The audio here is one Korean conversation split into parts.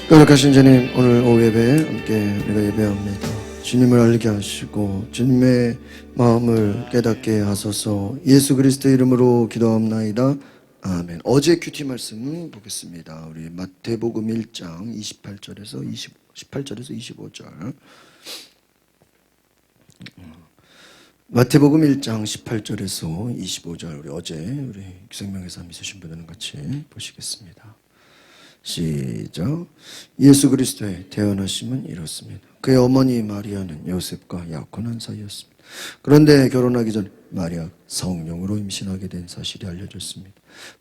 거룩하신 주님, 오늘 오후 예배 함께 우리가 예배합니다. 주님을 알게 하시고 주님의 마음을 깨닫게 하소서. 예수 그리스도 이름으로 기도합나이다. 아멘. 어제 큐티 말씀 보겠습니다. 우리 마태복음 1장 18절에서 18절에서 25절. 마태복음 1장 18절에서 25절. 우리 어제 우리 기생명에서 믿으신 분들은 같이 보시겠습니다. 시작. 예수 그리스도의 태어나심은 이렇습니다. 그의 어머니 마리아는 요셉과 약혼한 사이였습니다. 그런데 결혼하기 전 마리아 성령으로 임신하게 된 사실이 알려졌습니다.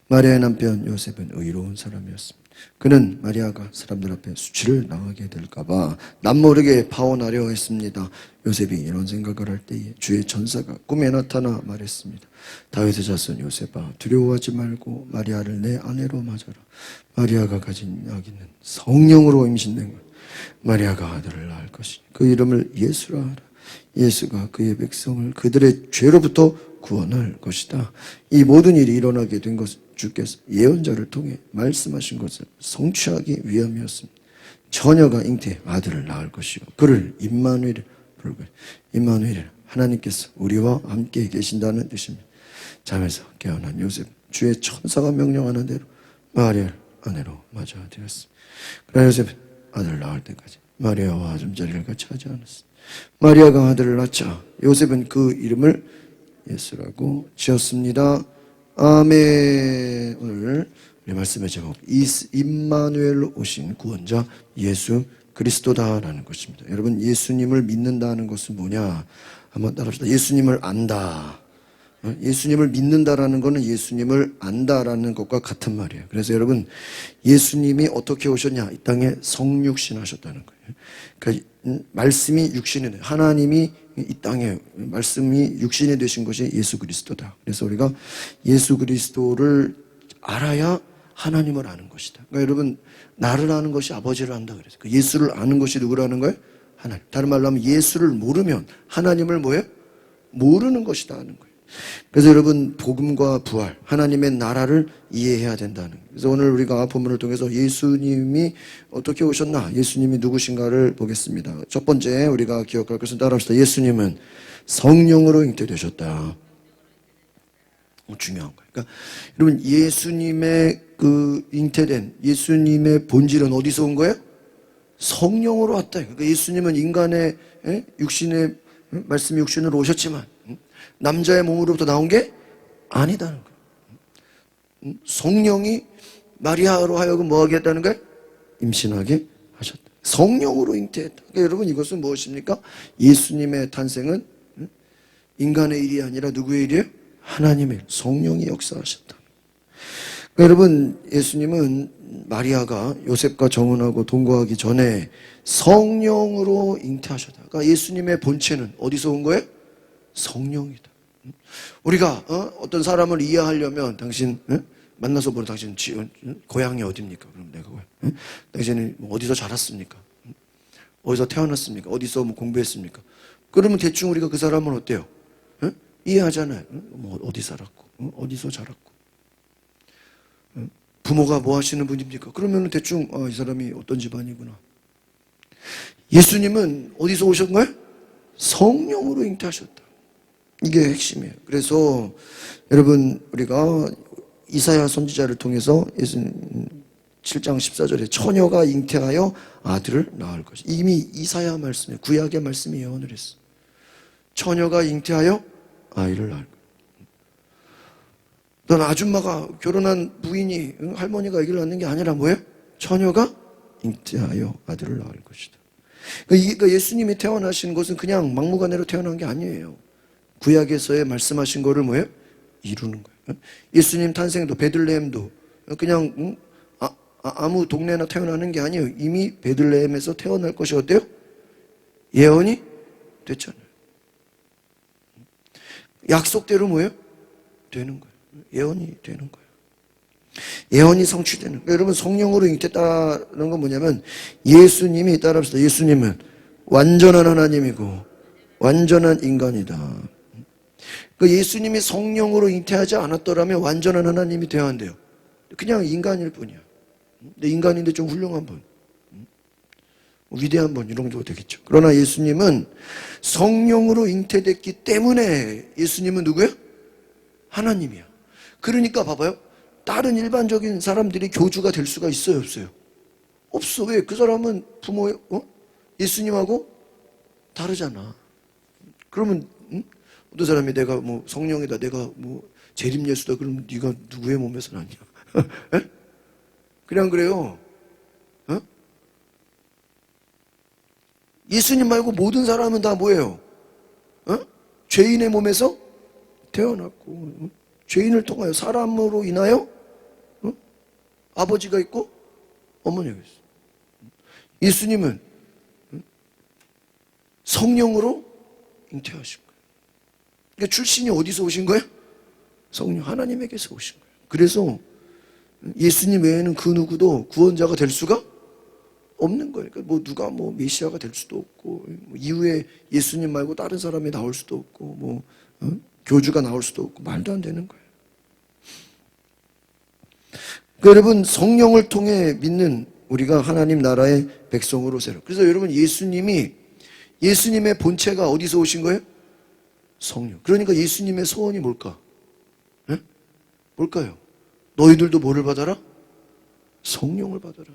마리아의 남편 요셉은 의로운 사람이었습니다. 그는 마리아가 사람들 앞에 수치를 당하게 될까봐 남모르게 파혼하려 했습니다. 요셉이 이런 생각을 할 때에 주의 천사가 꿈에 나타나 말했습니다. 다윗의 자손 요셉아, 두려워하지 말고 마리아를 내 아내로 맞아라. 마리아가 가진 아기는 성령으로 임신된 것. 마리아가 아들을 낳을 것이니 그 이름을 예수라 하라. 예수가 그의 백성을 그들의 죄로부터 구원할 것이다. 이 모든 일이 일어나게 된 것은 주께서 예언자를 통해 말씀하신 것을 성취하기 위함이었습니다. 처녀가 잉태해 아들을 낳을 것이요 그를 임마누엘 부를 것이요. 임마누엘, 하나님께서 우리와 함께 계신다는 뜻입니다. 잠에서 깨어난 요셉, 주의 천사가 명령하는 대로 마리아를 아내로 맞아들였습니다. 그러나 요셉은 아들을 낳을 때까지 마리아와 잠자리를 같이 하지 않았습니다. 마리아가 아들을 낳자 요셉은 그 이름을 예수라고 지었습니다. 아멘. 오늘 우리 말씀의 제목, 임마누엘로 오신 구원자 예수 그리스도다라는 것입니다. 여러분, 예수님을 믿는다는 것은 뭐냐? 한번 따라합시다. 예수님을 안다. 예수님을 믿는다라는 것은 예수님을 안다라는 것과 같은 말이에요. 그래서 여러분, 예수님이 어떻게 오셨냐? 이 땅에 성육신 하셨다는 거예요. 그러니까 말씀이 육신이 돼. 하나님이 이 땅에 말씀이 육신이 되신 것이 예수 그리스도다. 그래서 우리가 예수 그리스도를 알아야 하나님을 아는 것이다. 그러니까 여러분, 나를 아는 것이 아버지를 안다 그래서 그 예수를 아는 것이 누구를 아는 거예요? 하나님. 다른 말로 하면 예수를 모르면 하나님을 뭐예요? 모르는 것이다 하는 거예요. 그래서 여러분, 복음과 부활, 하나님의 나라를 이해해야 된다는 거예요. 그래서 오늘 우리가 본문을 통해서 예수님이 어떻게 오셨나, 예수님이 누구신가를 보겠습니다. 첫 번째 우리가 기억할 것은 따라합시다. 예수님은 성령으로 잉태되셨다. 중요한 거예요. 그러니까 여러분, 예수님의 그 잉태된 예수님의 본질은 어디서 온 거예요? 성령으로 왔다. 그러니까 예수님은 인간의 육신의 말씀이 육신으로 오셨지만 남자의 몸으로부터 나온 게 아니다는 거예요. 성령이 마리아로 하여금 뭐 하게 했다는 거예요? 임신하게 하셨다. 성령으로 잉태했다. 그러니까 여러분, 이것은 무엇입니까? 예수님의 탄생은 인간의 일이 아니라 누구의 일이에요? 하나님의 일, 성령이 역사하셨다. 그러니까 여러분, 예수님은 마리아가 요셉과 정혼하고 동거하기 전에 성령으로 잉태하셨다. 그러니까 예수님의 본체는 어디서 온 거예요? 성령이다. 우리가 어떤 사람을 이해하려면 당신 만나서 보는 당신 고향이 어디입니까? 그럼 내가 당신이 어디서 자랐습니까? 어디서 태어났습니까? 어디서 뭐 공부했습니까? 그러면 대충 우리가 그 사람은 어때요? 이해하잖아요. 뭐 어디 살았고 어디서 자랐고 부모가 뭐 하시는 분입니까? 그러면 대충 이 사람이 어떤 집안이구나. 예수님은 어디서 오신 거예요? 성령으로 잉태하셨다. 이게 핵심이에요. 그래서 여러분, 우리가 이사야 선지자를 통해서 7장 14절에 처녀가 잉태하여 아들을 낳을 것이다. 이미 이사야 말씀에 구약의 말씀이 예언을 했어. 처녀가 잉태하여 아이를 낳을 거야. 넌 아줌마가 결혼한 부인이 할머니가 아기를 낳는 게 아니라 뭐예요? 처녀가 잉태하여 아들을 낳을 것이다. 그러니까 예수님이 태어나신 것은 그냥 막무가내로 태어난 게 아니에요. 구약에서의 말씀하신 거를 뭐예요? 이루는 거예요. 예수님 탄생도 베들레헴도 그냥 아무 동네나 태어나는 게 아니에요. 이미 베들레헴에서 태어날 것이 어때요? 예언이 됐잖아요. 약속대로 뭐예요? 되는 거예요. 예언이 되는 거예요. 예언이 성취되는 거예요. 여러분, 성령으로 잉태했다는 건 뭐냐면 예수님이, 따라합시다. 예수님은 완전한 하나님이고 완전한 인간이다. 그 예수님이 성령으로 잉태하지 않았더라면 완전한 하나님이 되어야 한대요. 그냥 인간일 뿐이야. 근데 인간인데 좀 훌륭한 분. 위대한 분 이런 정도 되겠죠. 그러나 예수님은 성령으로 잉태됐기 때문에 예수님은 누구예요? 하나님이야. 그러니까 봐봐요. 다른 일반적인 사람들이 교주가 될 수가 있어요, 없어요? 없어. 왜? 그 사람은 예수님하고 다르잖아. 그러면 어떤 사람이 내가 뭐 성령이다, 내가 뭐 재림 예수다, 그러면 네가 누구의 몸에서 났냐? 그냥 그래요. 어? 예수님 말고 모든 사람은 다 뭐예요? 죄인의 몸에서 태어났고, 죄인을 통하여 사람으로 인하여 아버지가 있고 어머니가 있어. 예수님은 성령으로 잉태하신 거예요. 그러니까 출신이 어디서 오신 거예요? 성령 하나님에게서 오신 거예요. 그래서 예수님 외에는 그 누구도 구원자가 될 수가 없는 거예요. 그러니까 뭐 누가 뭐 메시아가 될 수도 없고, 뭐 이후에 예수님 말고 다른 사람이 나올 수도 없고, 뭐 교주가 나올 수도 없고, 말도 안 되는 거예요. 그러니까 여러분, 성령을 통해 믿는 우리가 하나님 나라의 백성으로 살아요. 그래서 여러분, 예수님의 본체가 어디서 오신 거예요? 성령. 그러니까 예수님의 소원이 뭘까? 네? 뭘까요? 너희들도 뭐를 받아라? 성령을 받아라.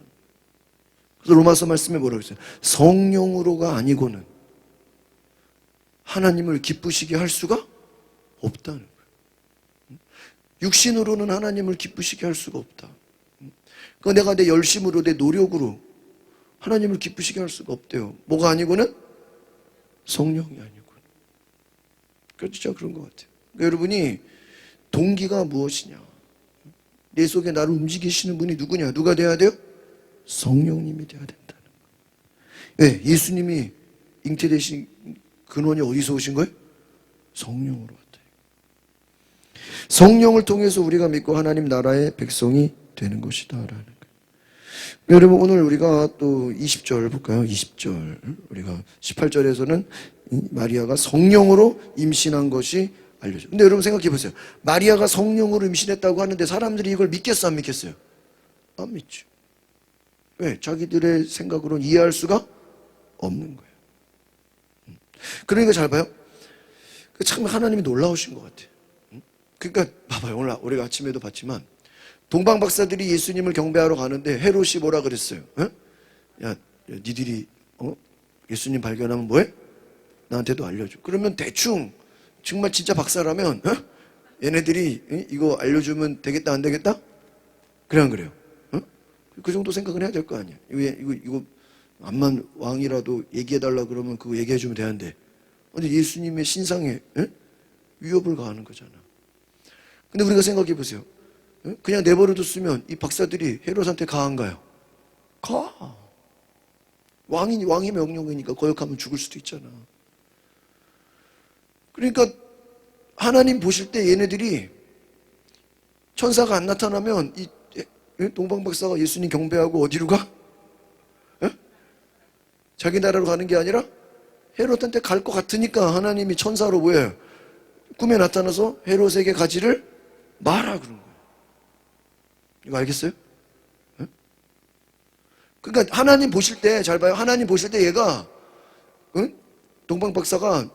그래서 로마서 말씀에 뭐라고 했어요? 성령으로가 아니고는 하나님을 기쁘시게 할 수가 없다는 거예요. 육신으로는 하나님을 기쁘시게 할 수가 없다. 그러니까 내가 내 열심으로, 내 노력으로 하나님을 기쁘시게 할 수가 없대요. 뭐가 아니고는? 성령이 아니고. 진짜 그런 것 같아요. 그러니까 여러분이 동기가 무엇이냐? 내 속에 나를 움직이시는 분이 누구냐? 누가 돼야 돼요? 성령님이 돼야 된다는 거예요. 왜? 예수님이 잉태되신 근원이 어디서 오신 거예요? 성령으로 왔다. 성령을 통해서 우리가 믿고 하나님 나라의 백성이 되는 것이다 라는 거예요. 여러분, 오늘 우리가 또 20절 볼까요? 20절. 우리가 18절에서는 마리아가 성령으로 임신한 것이 알려져. 근데 여러분 생각해 보세요. 마리아가 성령으로 임신했다고 하는데 사람들이 이걸 믿겠어, 안 믿겠어요? 안 믿죠. 왜? 자기들의 생각으로는 이해할 수가 없는 거예요. 그러니까 잘 봐요. 참 하나님이 놀라우신 것 같아요. 그러니까 봐봐요. 오늘 우리가 아침에도 봤지만 동방 박사들이 예수님을 경배하러 가는데 헤롯이 뭐라 그랬어요? 야, 니들이 예수님 발견하면 뭐해? 나한테도 알려줘. 그러면 대충 정말 진짜 박사라면 얘네들이 이거 알려주면 되겠다, 안 되겠다? 그래, 안 그래요? 그 정도 생각은 해야 될 거 아니야. 이거 암만 왕이라도 얘기해달라 그러면 그거 얘기해주면 되는데, 근데 예수님의 신상에 위협을 가하는 거잖아. 근데 우리가 생각해 보세요. 그냥 내버려뒀으면 이 박사들이 헤롯한테 가한가요? 가. 왕의 명령이니까 거역하면 죽을 수도 있잖아. 그러니까 하나님 보실 때 얘네들이 천사가 안 나타나면 이 동방 박사가 예수님 경배하고 어디로 가? 자기 나라로 가는 게 아니라 헤롯한테 갈 것 같으니까 하나님이 천사로 뭐예요? 꿈에 나타나서 헤롯에게 가지를 마라 그런 거예요. 이거 알겠어요? 그러니까 하나님 보실 때 잘 봐요. 하나님 보실 때 얘가 동방 박사가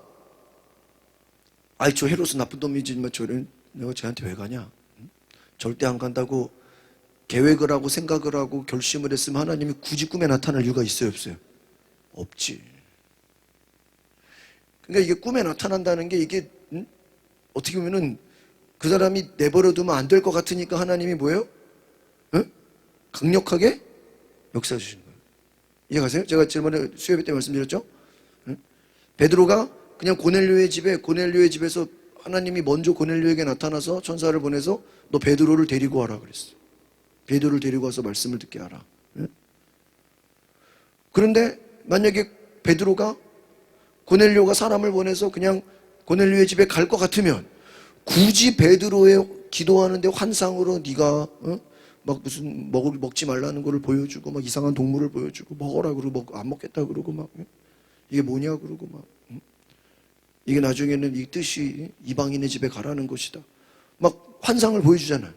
저 헤롯은 나쁜 놈이지만 내가 쟤한테 왜 가냐? 절대 안 간다고 계획을 하고 생각을 하고 결심을 했으면 하나님이 굳이 꿈에 나타날 이유가 있어요, 없어요? 없지. 그러니까 이게 꿈에 나타난다는 게 이게 어떻게 보면은 그 사람이 내버려두면 안 될 것 같으니까 하나님이 뭐예요? 강력하게 역사 주시는 거예요. 이해가세요? 제가 지난번에 수요일 때 말씀드렸죠? 베드로가 그냥 고넬료의 집에서 하나님이 먼저 고넬료에게 나타나서 천사를 보내서 너 베드로를 데리고 와라 그랬어. 베드로를 데리고 와서 말씀을 듣게 하라. 그런데 만약에 베드로가 고넬료가 사람을 보내서 그냥 고넬료의 집에 갈 것 같으면 굳이 베드로의 기도하는데 환상으로 네가 막 무슨 먹지 말라는 거를 보여주고 막 이상한 동물을 보여주고 먹어라 그러고 안 먹겠다 그러고 막 이게 뭐냐 그러고 막 이게 나중에는 이 뜻이 이방인의 집에 가라는 것이다. 막 환상을 보여주잖아요.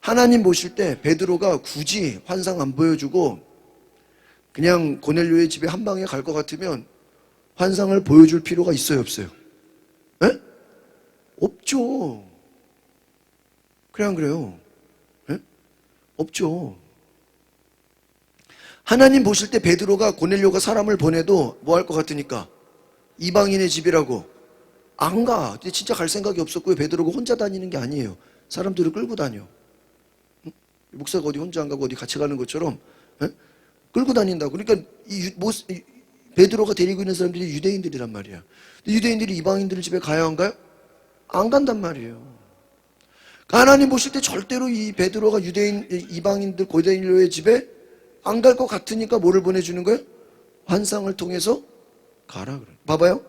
하나님 보실 때 베드로가 굳이 환상 안 보여주고 그냥 고넬료의 집에 한 방에 갈 것 같으면 환상을 보여줄 필요가 있어요, 없어요? 에? 없죠. 그냥 그래요. 에? 없죠. 하나님 보실 때 베드로가 고넬료가 사람을 보내도 뭐 할 것 같으니까 이방인의 집이라고 안 가. 근데 진짜 갈 생각이 없었고요. 베드로가 혼자 다니는 게 아니에요. 사람들을 끌고 다녀. 응? 목사가 어디 혼자 안 가고 어디 같이 가는 것처럼 에? 끌고 다닌다고. 그러니까 베드로가 데리고 있는 사람들이 유대인들이란 말이야. 근데 유대인들이 이방인들 집에 가야 안 가요? 안 간단 말이에요. 하나님 보실 때 절대로 이 베드로가 이방인들 고넬료의 집에 안 갈 것 같으니까 뭐를 보내주는 거예요? 환상을 통해서 가라 그래. 봐봐요.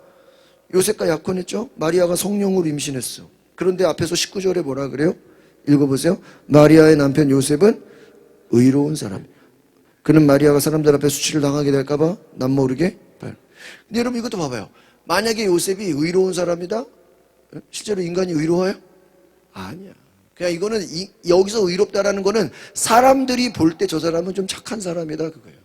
요셉과 약혼했죠? 마리아가 성령으로 임신했어. 그런데 앞에서 19절에 뭐라 그래요? 읽어보세요. 마리아의 남편 요셉은 의로운 사람. 그는 마리아가 사람들 앞에 수치를 당하게 될까봐 남모르게. 근데 여러분 이것도 봐봐요. 만약에 요셉이 의로운 사람이다? 실제로 인간이 의로워요? 아니야. 그냥 이거는 여기서 의롭다라는 거는 사람들이 볼 때 저 사람은 좀 착한 사람이다 그거예요.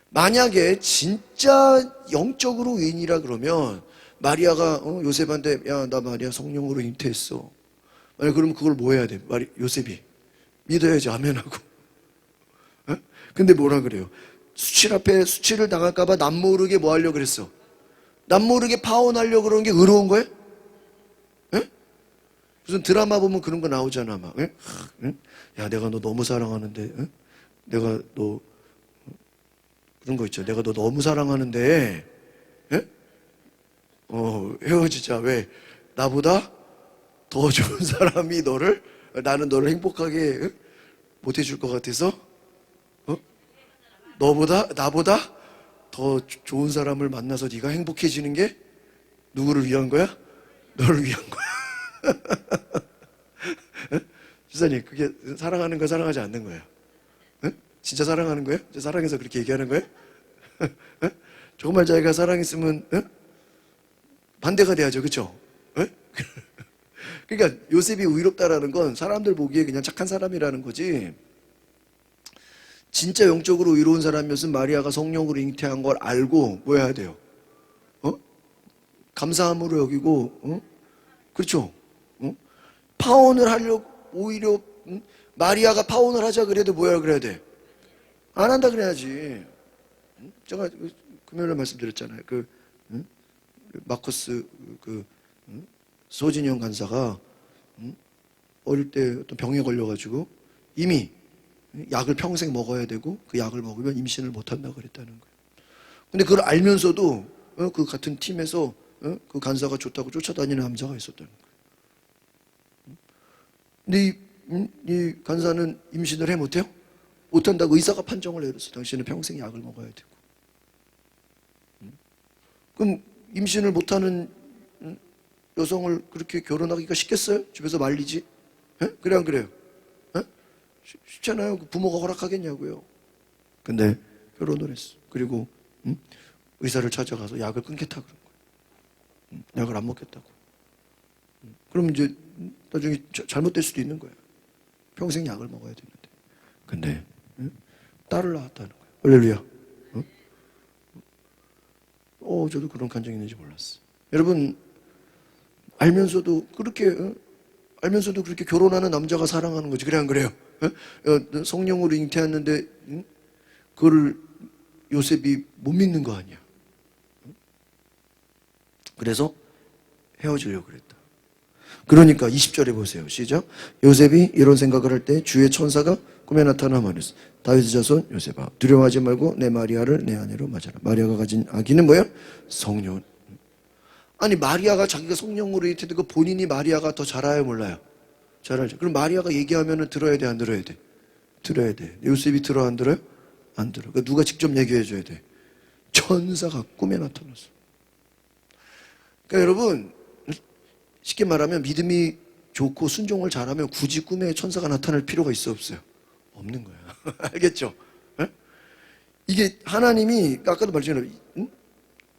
만약에 진짜 영적으로 의인이라 그러면 마리아가 요셉한테 야 나 마리아 성령으로 잉태했어. 만약 그러면 그걸 뭐 해야 돼? 요셉이 믿어야지 아멘하고. 근데 뭐라 그래요? 수칠 앞에 수치를 당할까봐 남모르게 뭐 하려고 그랬어? 남모르게 파혼하려고 그러는 게 의로운 거예요? 에? 무슨 드라마 보면 그런 거 나오잖아 막. 에? 야 내가 너 너무 사랑하는데 에? 내가 너 그런 거 있죠. 내가 너 너무 사랑하는데 에? 헤어지자. 왜? 나보다 더 좋은 사람이 나는 너를 행복하게 못 해줄 것 같아서 나보다 더 좋은 사람을 만나서 네가 행복해지는 게 누구를 위한 거야? 너를 위한 거야. 주사님, 그게 사랑하는 거 사랑하지 않는 거예요. 진짜 사랑하는 거예요? 사랑해서 그렇게 얘기하는 거예요? 조금만 자기가 사랑했으면 반대가 돼야죠, 그렇죠? 그러니까 요셉이 의롭다라는 건 사람들 보기에 그냥 착한 사람이라는 거지. 진짜 영적으로 의로운 사람이었으면 마리아가 성령으로 잉태한 걸 알고 뭐 해야 돼요? 감사함으로 여기고, 그렇죠? 파혼을 하려고 오히려 마리아가 파혼을 하자 그래도 뭐야 그래야 돼? 안 한다 그래야지. 제가 금요일에 말씀드렸잖아요. 마커스 소진영 간사가 어릴 때 어떤 병에 걸려가지고 이미 약을 평생 먹어야 되고 그 약을 먹으면 임신을 못한다고 그랬다는 거예요. 근데 그걸 알면서도 그 같은 팀에서 그 간사가 좋다고 쫓아다니는 남자가 있었다는 거예요. 근데 이 간사는 임신을 해 못해요? 못한다고 의사가 판정을 내렸어. 당신은 평생 약을 먹어야 되고. 그럼 임신을 못하는 여성을 그렇게 결혼하기가 쉽겠어요? 집에서 말리지? 그래 안 그래요? 쉽잖아요. 부모가 허락하겠냐고요. 근데 결혼을 했어. 그리고 의사를 찾아가서 약을 끊겠다 그런 거예요. 약을 안 먹겠다고. 그럼 이제 나중에 잘못될 수도 있는 거예요. 평생 약을 먹어야 되는데. 근데 딸을 낳았다는 거예요. 할렐루야. 저도 그런 감정이 있는지 몰랐어. 여러분 알면서도 그렇게 결혼하는 남자가 사랑하는 거지. 그래 안 그래요? 성령으로 잉태했는데 그거를 요셉이 못 믿는 거 아니야. 그래서 헤어지려고 그랬다. 그러니까 20절에 보세요. 시작. 요셉이 이런 생각을 할 때 주의 천사가 꿈에 나타나 말했어. 다윗의 자손 요셉아, 두려워하지 말고 내 마리아를 내 아내로 맞아라. 마리아가 가진 아기는 뭐야? 성령. 아니 마리아가 자기가 성령으로 잉태되고 본인이 마리아가 더 잘 알아요 몰라요? 잘 알죠. 그럼 마리아가 얘기하면 들어야 돼 안 들어야 돼? 들어야 돼. 요셉이 들어 안 들어요? 안 들어. 그러니까 누가 직접 얘기해 줘야 돼? 천사가 꿈에 나타났어. 그러니까 여러분 쉽게 말하면 믿음이 좋고 순종을 잘하면 굳이 꿈에 천사가 나타날 필요가 있어 없어요? 없는 거야. 알겠죠? 이게 하나님이 아까도 말했잖아요.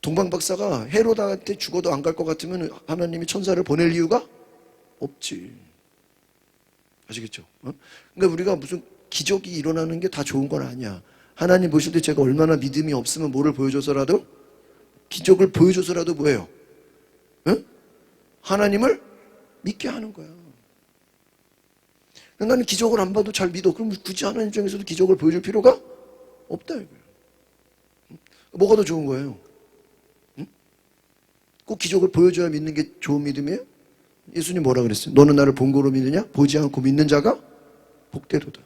동방 박사가 헤로다한테 죽어도 안 갈 것 같으면 하나님이 천사를 보낼 이유가 없지. 아시겠죠? 그러니까 우리가 무슨 기적이 일어나는 게 다 좋은 건 아니야. 하나님 보실 때 제가 얼마나 믿음이 없으면 뭐를 보여줘서라도, 기적을 보여줘서라도 뭐예요? 응? 하나님을 믿게 하는 거야. 나는 기적을 안 봐도 잘 믿어. 그럼 굳이 하나님 입장에서도 기적을 보여줄 필요가 없다 이거예요. 뭐가 더 좋은 거예요? 응? 꼭 기적을 보여줘야 믿는 게 좋은 믿음이에요? 예수님 뭐라 그랬어요? 너는 나를 본 거로 믿느냐? 보지 않고 믿는 자가 복되도다.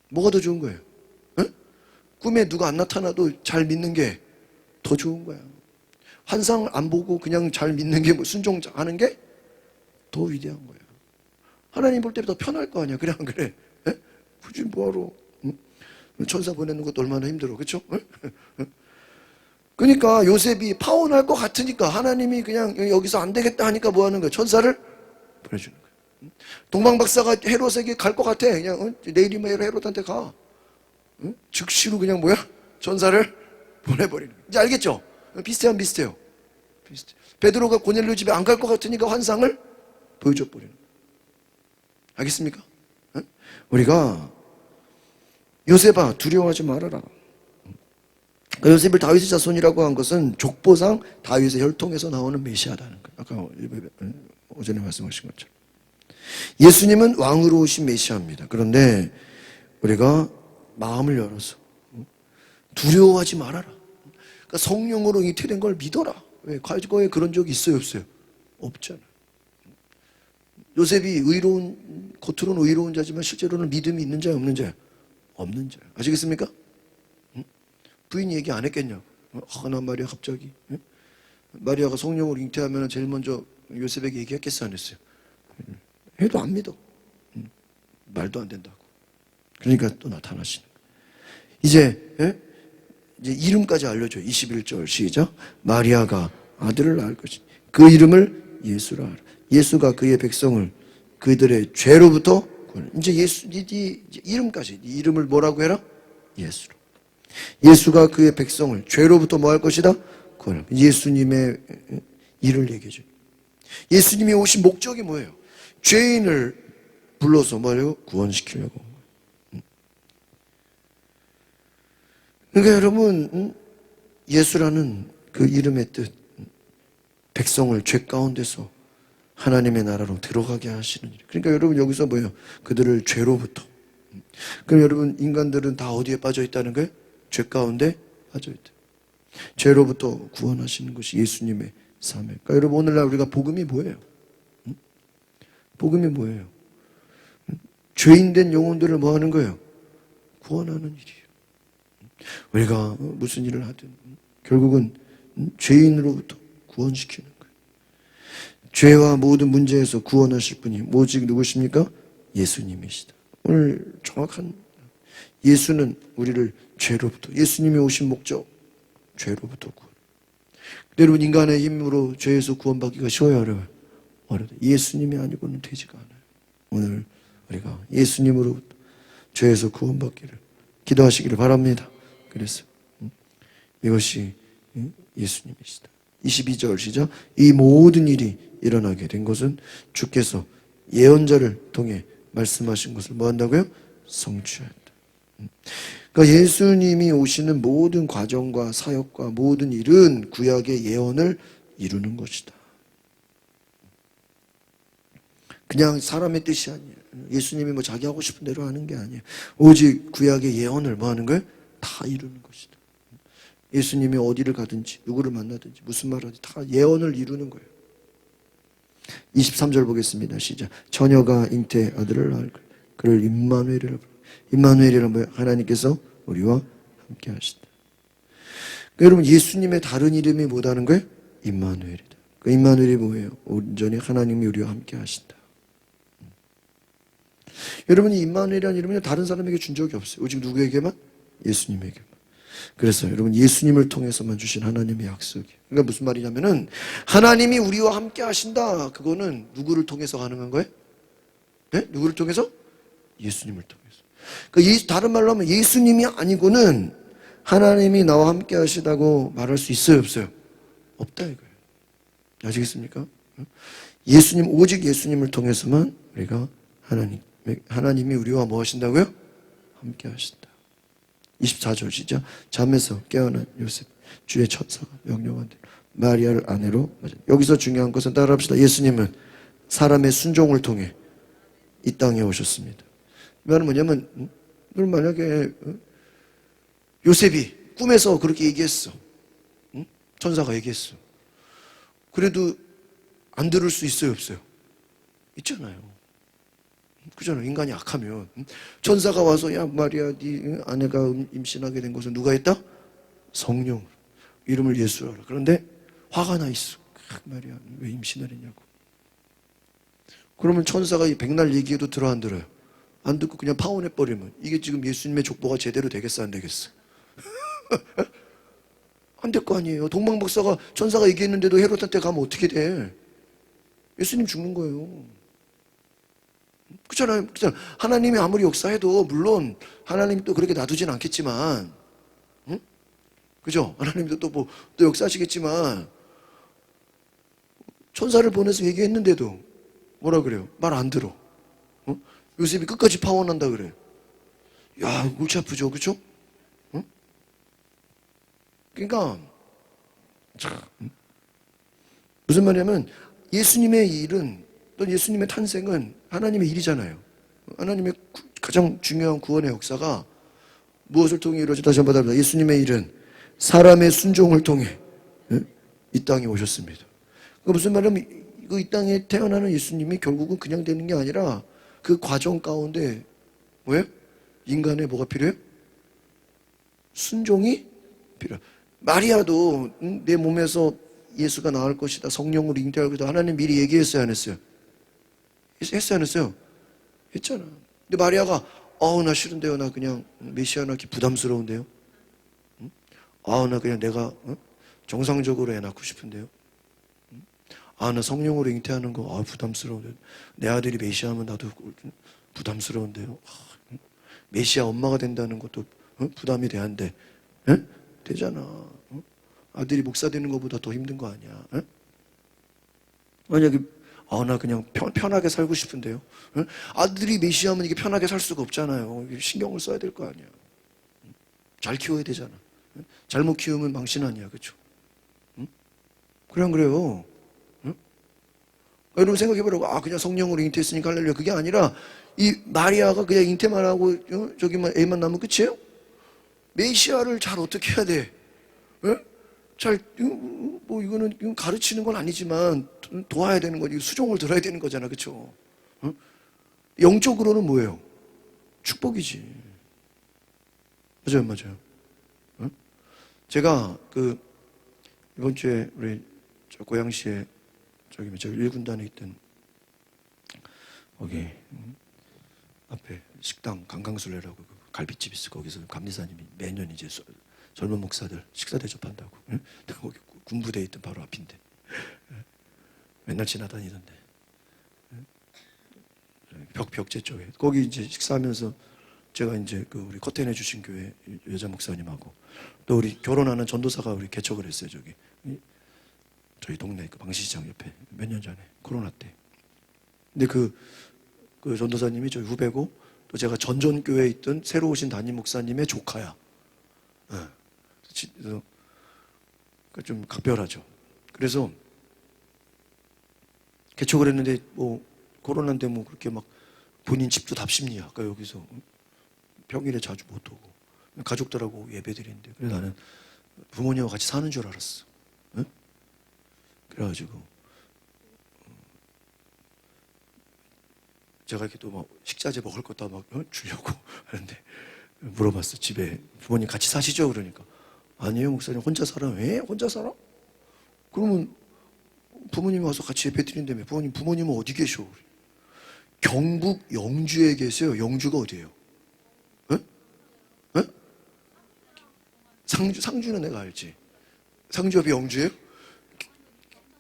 뭐가 더 좋은 거예요? 응? 꿈에 누가 안 나타나도 잘 믿는 게 더 좋은 거야. 환상을 안 보고 그냥 잘 믿는 게, 순종하는 게 더 위대한 거야. 하나님 볼 때 더 편할 거 아니야. 그래 안 그래? 에? 굳이 뭐하러? 응? 천사 보내는 것도 얼마나 힘들어. 그렇죠? 그러니까 요셉이 파혼할 것 같으니까 하나님이 그냥 여기서 안 되겠다 하니까 뭐 하는 거야? 천사를 보내주는 거야. 동방박사가 헤롯에게 갈 것 같아. 그냥 내일이면 헤롯한테 가. 즉시로 그냥 뭐야? 천사를 보내버리는 거야. 이제 알겠죠? 비슷해요. 베드로가 고넬료 집에 안 갈 것 같으니까 환상을 보여줘 버리는 거야. 알겠습니까? 우리가 요셉아 두려워하지 말아라. 요셉을 다윗의 자손이라고 한 것은 족보상 다윗의 혈통에서 나오는 메시아라는 거예요. 아까 오전에 말씀하신 것처럼 예수님은 왕으로 오신 메시아입니다. 그런데 우리가 마음을 열어서 두려워하지 말아라. 그러니까 성령으로 잉태된 걸 믿어라. 왜? 과거에 그런 적이 있어요, 없어요? 없잖아. 요셉이 겉으로는 의로운 자지만 실제로는 믿음이 있는 자야, 없는 자야? 없는 자야. 아시겠습니까? 부인이 얘기 안 했겠냐고. 나 마리아 갑자기. 마리아가 성령으로 잉태하면 제일 먼저 요셉에게 얘기했겠어, 안 했어요? 해도 안 믿어. 말도 안 된다고. 그러니까 또 나타나시는 거예요. 이제 이름까지 알려줘요. 21절 시작. 마리아가 아들을 낳을 것이니 그 이름을 예수라 하라. 예수가 그의 백성을 그들의 죄로부터 이제 이름까지 이름을 뭐라고 해라? 예수로. 예수가 그의 백성을 죄로부터 뭐 할 것이다? 구원할. 예수님의 일을 얘기해 줘요. 예수님이 오신 목적이 뭐예요? 죄인을 불러서 뭐하려고? 구원시키려고. 그러니까 여러분, 예수라는 그 이름의 뜻, 백성을 죄 가운데서 하나님의 나라로 들어가게 하시는 일. 그러니까 여러분 여기서 뭐예요? 그들을 죄로부터. 그럼 여러분 인간들은 다 어디에 빠져 있다는 거예요? 죄 가운데 빠져 있다. 죄로부터 구원하시는 것이 예수님의 삶이에요. 그러니까 여러분 오늘날 우리가 복음이 뭐예요? 복음이 뭐예요? 죄인된 영혼들을 뭐 하는 거예요? 구원하는 일이에요. 우리가 무슨 일을 하든 결국은 죄인으로부터 구원시키는 거예요. 죄와 모든 문제에서 구원하실 분이 오직 누구십니까? 예수님이시다. 오늘 정확한 예수는 우리를 죄로부터, 예수님이 오신 목적, 죄로부터 구원. 여러분 인간의 힘으로 죄에서 구원받기가 쉬워요, 어려워요? 어려워요. 예수님이 아니고는 되지가 않아요. 오늘 우리가 예수님으로부터 죄에서 구원받기를 기도하시기를 바랍니다. 그래서 이것이 예수님이시다. 22절 시작. 이 모든 일이 일어나게 된 것은 주께서 예언자를 통해 말씀하신 것을 뭐 한다고요? 성취하였다. 그러니까 예수님이 오시는 모든 과정과 사역과 모든 일은 구약의 예언을 이루는 것이다. 그냥 사람의 뜻이 아니에요. 예수님이 뭐 자기 하고 싶은 대로 하는 게 아니에요. 오직 구약의 예언을 뭐 하는 거예요? 다 이루는 것이다. 예수님이 어디를 가든지 누구를 만나든지 무슨 말을 하든지 다 예언을 이루는 거예요. 23절 보겠습니다. 시작. 처녀가 잉태 아들을 낳을 거예요. 그를 임마누엘이라고 부르고. 임마누엘이란 뭐예요? 하나님께서 우리와 함께 하신다. 그러니까 여러분 예수님의 다른 이름이 뭐다는 거예요? 임마누엘이다. 그 임마누엘이 뭐예요? 온전히 하나님이 우리와 함께 하신다. 여러분이 임마누엘이라는 이름은 다른 사람에게 준 적이 없어요. 오직 누구에게만? 예수님에게만. 그래서 여러분 예수님을 통해서만 주신 하나님의 약속이에요. 그러니까 무슨 말이냐면은 하나님이 우리와 함께 하신다. 그거는 누구를 통해서 가능한 거예요? 네? 누구를 통해서? 예수님을 통해서. 그러니까 다른 말로 하면 예수님이 아니고는 하나님이 나와 함께 하시다고 말할 수 있어요, 없어요? 없다 이거예요. 아시겠습니까? 예수님, 오직 예수님을 통해서만 우리가 하나님이 우리와 뭐 하신다고요? 함께 하신다. 24절 시작. 잠에서 깨어난 요셉 주의 천사가 명령한 대로 마리아를 아내로 맞아. 여기서 중요한 것은 따라합시다. 예수님은 사람의 순종을 통해 이 땅에 오셨습니다. 이 말은 뭐냐면 만약에 요셉이 꿈에서 그렇게 얘기했어. 천사가 얘기했어. 그래도 안 들을 수 있어요, 없어요? 있잖아요. 그잖아요. 인간이 악하면 천사가 와서 야 마리아 네 아내가 임신하게 된 것은 누가 했다? 성령. 이름을 예수라. 그런데 화가 나 있어. 마리아 왜 임신을 했냐고. 그러면 천사가 이 백날 얘기해도 들어 안 들어요? 안 듣고 그냥 파혼해버리면 이게 지금 예수님의 족보가 제대로 되겠어 안 되겠어? 안 될 거 아니에요. 동방박사가 천사가 얘기했는데도 헤롯한테 가면 어떻게 돼? 예수님 죽는 거예요. 그렇잖아요. 하나님이 아무리 역사해도 물론 하나님이 또 그렇게 놔두진 않겠지만, 응? 그죠? 하나님도 또 역사하시겠지만 천사를 보내서 얘기했는데도 뭐라 그래요? 말 안 들어. 응? 요셉이 끝까지 파혼한다 그래. 야, 골치 아프죠, 그렇죠? 응? 그러니까 참, 무슨 말이냐면 예수님의 일은 또 예수님의 탄생은 하나님의 일이잖아요. 하나님의 가장 중요한 구원의 역사가 무엇을 통해 이루어지다 다시 한번 답니다. 예수님의 일은 사람의 순종을 통해 이 땅에 오셨습니다. 그 무슨 말이냐면 이 땅에 태어나는 예수님이 결국은 그냥 되는 게 아니라 그 과정 가운데 뭐예요? 인간의 뭐가 필요해요? 순종이 필요해요. 마리아도 내 몸에서 예수가 나올 것이다. 성령으로 잉태할 것이다. 하나님 미리 얘기했어요, 안 했어요? 했어요, 안 했어요? 했잖아. 근데 마리아가 나 싫은데요. 나 그냥 메시아 낳기 부담스러운데요. 나 그냥 내가 정상적으로 애 낳고 싶은데요. 나 성령으로 잉태하는 거 부담스러운데 내 아들이 메시아하면 나도 부담스러운데요. 메시아 엄마가 된다는 것도 부담이 돼야한데 되잖아. 아들이 목사 되는 것보다 더 힘든 거 아니야. 만약에 나 그냥 편하게 살고 싶은데요. 아들이 메시아면 이게 편하게 살 수가 없잖아요. 신경을 써야 될 거 아니야. 잘 키워야 되잖아. 잘못 키우면 망신 아니야, 그렇죠? 그래 안 그래요? 여러분 생각해보라고. 그냥 성령으로 잉태했으니까 할렐루야. 그게 아니라 이 마리아가 그냥 잉태만 하고 저기만 애만 낳으면 끝이에요? 메시아를 잘 어떻게 해야 돼? 이거는 가르치는 건 아니지만 도와야 되는 거지. 수종을 들어야 되는 거잖아, 그렇죠? 영적으로는 뭐예요? 축복이지. 맞아요, 맞아요. 제가 이번 주에 우리 저 고양시에 저기 1군단에 있던 거기 앞에 식당 강강술래라고 갈비집 있어. 거기서 감리사님이 매년 이제 젊은 목사들 식사 대접한다고. 거기 군부대에 있던 바로 앞인데 맨날 지나다니던데. 벽제 쪽에 거기 이제 식사하면서 제가 이제 우리 커튼 해주신 교회 여자 목사님하고 또 우리 결혼하는 전도사가 우리 개척을 했어요. 저희 동네 방시시장 옆에 몇 년 전에 코로나 때. 근데 그 전도사님이 저희 후배고 또 제가 전전교회에 있던 새로 오신 담임 목사님의 조카야. 그래서 좀 각별하죠. 그래서 개척을 했는데 코로나인데 그렇게 막 본인 집도 답심리야. 아까 여기서 평일에 자주 못 오고 가족들하고 예배드리는데 그래서 나는 부모님과 같이 사는 줄 알았어. 그래가지고 제가 이렇게 또 막 식자재 먹을 것도 막 주려고 하는데 물어봤어. 집에 부모님 같이 사시죠? 그러니까 아니에요 목사님 혼자 살아. 왜? 혼자 살아? 그러면 부모님이 와서 같이 예배 드린다며. 부모님은 어디 계셔? 경북 영주에 계세요. 영주가 어디예요? 에? 에? 상주는 내가 알지. 상주 옆이 영주예요?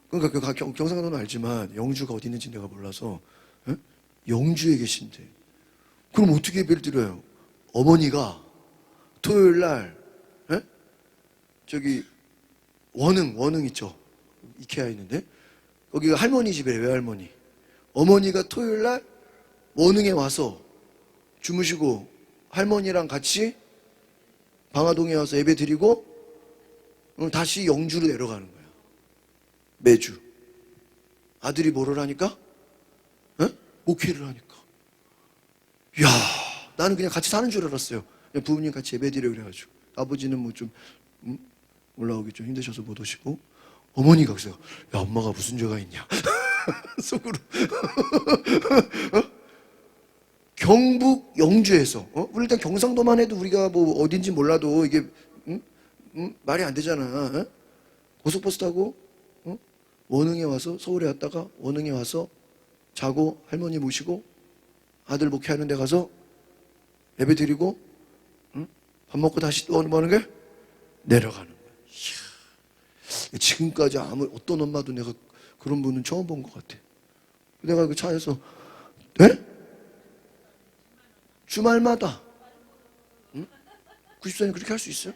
그러니까 경상도는 알지만 영주가 어디 있는지 내가 몰라서 영주에 계신데 그럼 어떻게 예배를 드려요? 어머니가 토요일 날 저기 원흥 있죠? 이케아 있는데 거기가 할머니 집이래요. 외할머니. 어머니가 토요일 날 원흥에 와서 주무시고 할머니랑 같이 방화동에 와서 예배 드리고 다시 영주로 내려가는 거야. 매주. 아들이 뭐를 하니까? 목회를 하니까. 이야, 나는 그냥 같이 사는 줄 알았어요. 그냥 부모님 같이 예배 드리고 그래가지고. 아버지는 뭐 좀 올라오기 좀 힘드셔서 못 오시고, 어머니가 그래서 야, 엄마가 무슨 죄가 있냐 속으로. 경북 영주에서 일단 경상도만 해도 우리가 뭐 어딘지 몰라도 이게 말이 안 되잖아. 고속버스 타고 원흥에 와서, 서울에 왔다가 원흥에 와서 자고 할머니 모시고 아들 목회하는 데 가서 예배 드리고 밥 먹고 다시 또 뭐 하는 거야? 내려가는 거야. 이야, 지금까지 어떤 엄마도 내가 그런 분은 처음 본 것 같아. 내가 그 차에서 네? 주말마다 90살이 그렇게 할 수 있어요?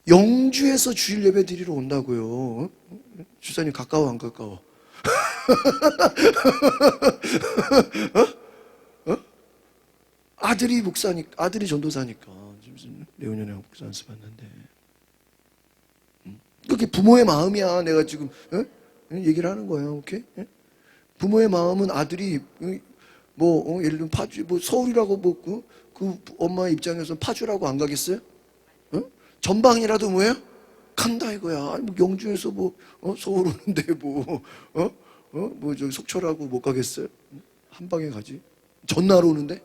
영주에서 주일 예배 드리러 온다고요. 주사님 가까워 안 가까워? 아들이 목사니까, 아들이 전도사니까. 내후년에 목사 연습했는데. 그게 부모의 마음이야. 내가 지금 얘기를 하는 거예요. 오케이? 부모의 마음은 아들이 예를 들면 파주, 서울이라고 그 엄마 입장에서 파주라고 안 가겠어요? 전방이라도 뭐예요? 간다 이거야. 아니, 영주에서 서울 오는데 저기 속초라고 못 가겠어요? 한 방에 가지. 전날 오는데?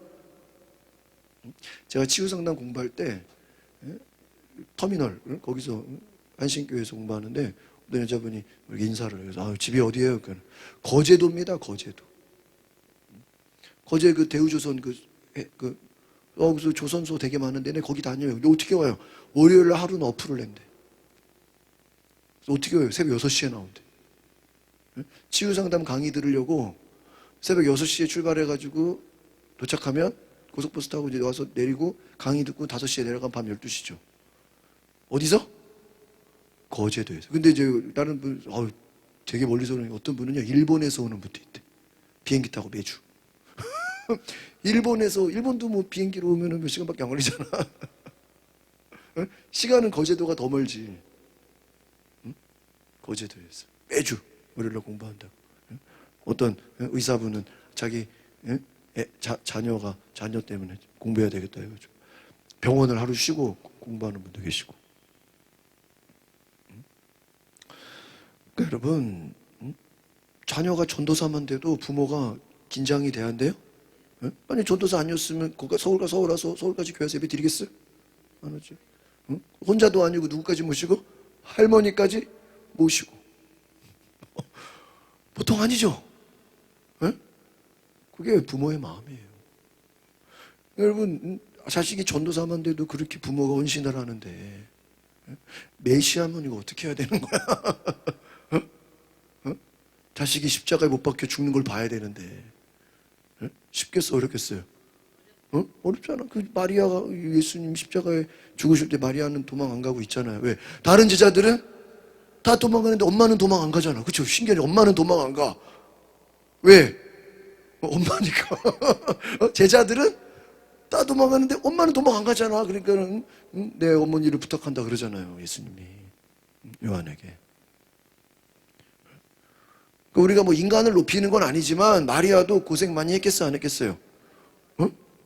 제가 치유상담 공부할 때 터미널 거기서 안신교회에서 공부하는데 어떤 여자분이 인사를 해서 집이 어디예요? 그러니까 거제도입니다. 거제도. 거제 그 대우조선 거기서 조선소 되게 많은데 거기 다녀요. 근데 어떻게 와요? 월요일 하루는 어플을 낸대. 그래서 어떻게 와요? 새벽 6시에 나온대. 치유상담 강의 들으려고 새벽 6시에 출발해가지고 도착하면 고속버스 타고 이제 와서 내리고 강의 듣고 5시에 내려가면 밤 12시죠. 어디서? 거제도에서. 근데 이제 다른 분, 되게 멀리서 오는 어떤 분은요, 일본에서 오는 분도 있대. 비행기 타고 매주. 일본도 뭐 비행기로 오면 몇 시간밖에 안 걸리잖아. 시간은 거제도가 더 멀지. 거제도에서. 매주 월요일날 공부한다고. 어떤 의사분은 자기 자녀 때문에 공부해야 되겠다 해가지고 병원을 하루 쉬고 공부하는 분도 계시고. 그러니까 여러분, 자녀가 전도사만 돼도 부모가 긴장이 돼야 한대요? 아니, 전도사 아니었으면 서울 와서 서울까지 교회에서 예배 드리겠어요? 안 하지. 혼자도 아니고 누구까지 모시고? 할머니까지 모시고. 보통 아니죠? 그게 부모의 마음이에요. 여러분, 자식이 전도사만 돼도 그렇게 부모가 헌신을 하는데 메시아면 이거 어떻게 해야 되는 거야? 자식이 십자가에 못 박혀 죽는 걸 봐야 되는데 쉽겠어, 어렵겠어요? 어렵잖아. 그 마리아가 예수님 십자가에 죽으실 때 마리아는 도망 안 가고 있잖아요. 왜? 다른 제자들은 다 도망가는데 엄마는 도망 안 가잖아. 그렇죠? 신기하네. 엄마는 도망 안 가. 왜? 엄마니까. 제자들은 다 도망가는데 엄마는 도망 안 가잖아. 그러니까는 내 어머니를 부탁한다 그러잖아요. 예수님이 요한에게. 우리가 인간을 높이는 건 아니지만 마리아도 고생 많이 했겠어, 안 했겠어요?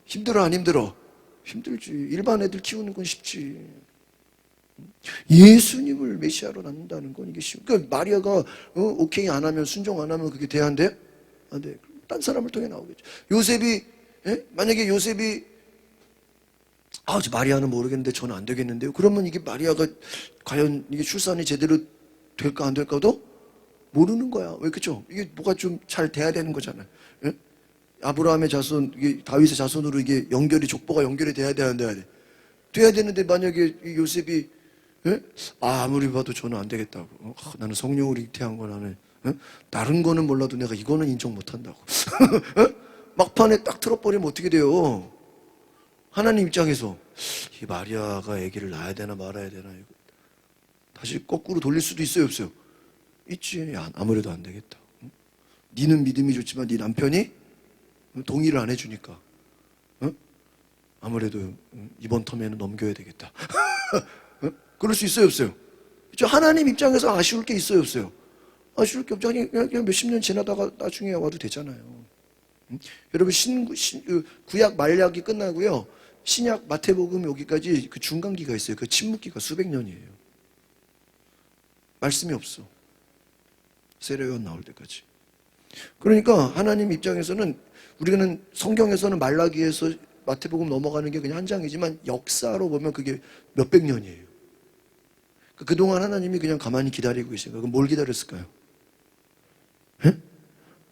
힘들어, 안 힘들어? 힘들지. 일반 애들 키우는 건 쉽지. 예수님을 메시아로 낳는다는 건 이게 쉬워. 그러니까 마리아가 오케이 안 하면, 순종 안 하면 그게 돼야 안 돼? 안 돼. 딴 사람을 통해 나오겠죠. 요셉이 만약에 요셉이 마리아는 모르겠는데 저는 안 되겠는데요. 그러면 이게 마리아가 과연 이게 출산이 제대로 될까 안 될까도 모르는 거야. 왜 그렇죠? 이게 뭐가 좀 잘 돼야 되는 거잖아요. 아브라함의 자손, 이게 다윗의 자손으로 이게 족보가 연결이 돼야 돼, 안 돼야 돼? 돼야 되는데 만약에 요셉이 아무리 봐도 저는 안 되겠다고. 나는 성령으로 잉태한 거 나는 다른 거는 몰라도 내가 이거는 인정 못 한다고. 막판에 딱 틀어버리면 어떻게 돼요? 하나님 입장에서 이 마리아가 아기를 낳아야 되나 말아야 되나 이거 다시 거꾸로 돌릴 수도 있어요, 없어요? 있지. 아무래도 안 되겠다. 니는 믿음이 좋지만 네 남편이 동의를 안 해주니까 아무래도 이번 텀에는 넘겨야 되겠다. 그럴 수 있어요, 없어요? 그렇죠? 하나님 입장에서 아쉬울 게 있어요, 없어요? 아쉬울 게 없죠. 그냥 몇십 년 지나다가 나중에 와도 되잖아요. 여러분 구약 말약이 끝나고요. 신약 마태복음 여기까지 그 중간기가 있어요. 그 침묵기가 수백 년이에요. 말씀이 없어. 세례요한 나올 때까지. 그러니까 하나님 입장에서는 우리는 성경에서는 말라기에서 마태복음 넘어가는 게 그냥 한 장이지만 역사로 보면 그게 몇백 년이에요. 그동안 하나님이 그냥 가만히 기다리고 계신가? 그럼 뭘 기다렸을까요? 에?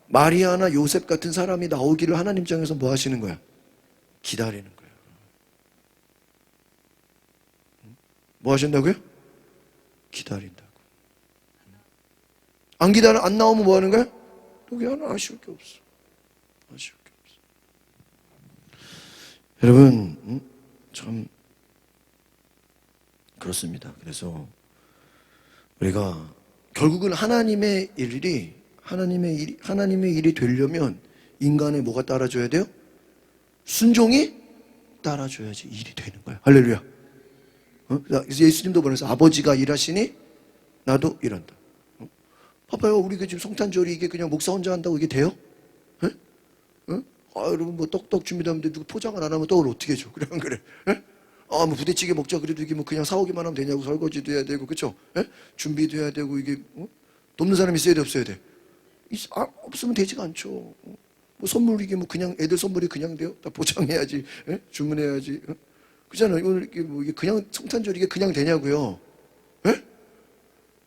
마리아나 요셉 같은 사람이 나오기를 하나님 입장에서 뭐 하시는 거야? 기다리는 거야. 뭐 하신다고요? 기다린다고. 안 나오면 뭐 하는 거야? 여기 하나 아쉬울 게 없어. 아쉬울 게 없어. 여러분, 참 그렇습니다. 그래서 우리가 결국은 하나님의 일이 되려면 인간의 뭐가 따라줘야 돼요? 순종이 따라줘야지 일이 되는 거야. 할렐루야. 그래서 예수님도 보면서 아버지가 일하시니 나도 일한다. 봐봐요. 우리가 지금 성탄절이 이게 그냥 목사 혼자 한다고 이게 돼요? 에? 여러분 뭐 떡 준비하는데 누구 포장을 안 하면 떡을 어떻게 줘? 그래 안 그래? 뭐 부대찌개 먹자 그래도 이게 뭐 그냥 사오기만 하면 되냐고. 설거지도 해야 되고 그렇죠? 준비도 해야 되고 이게 돕는 사람이 있어야 돼 없어야 돼? 없으면 되지가 않죠. 뭐 선물 이게 뭐 그냥 애들 선물이 그냥 돼요? 다 포장해야지, 주문해야지. 그렇잖아요. 오늘 이게 그냥 성탄절 이게 그냥 되냐고요?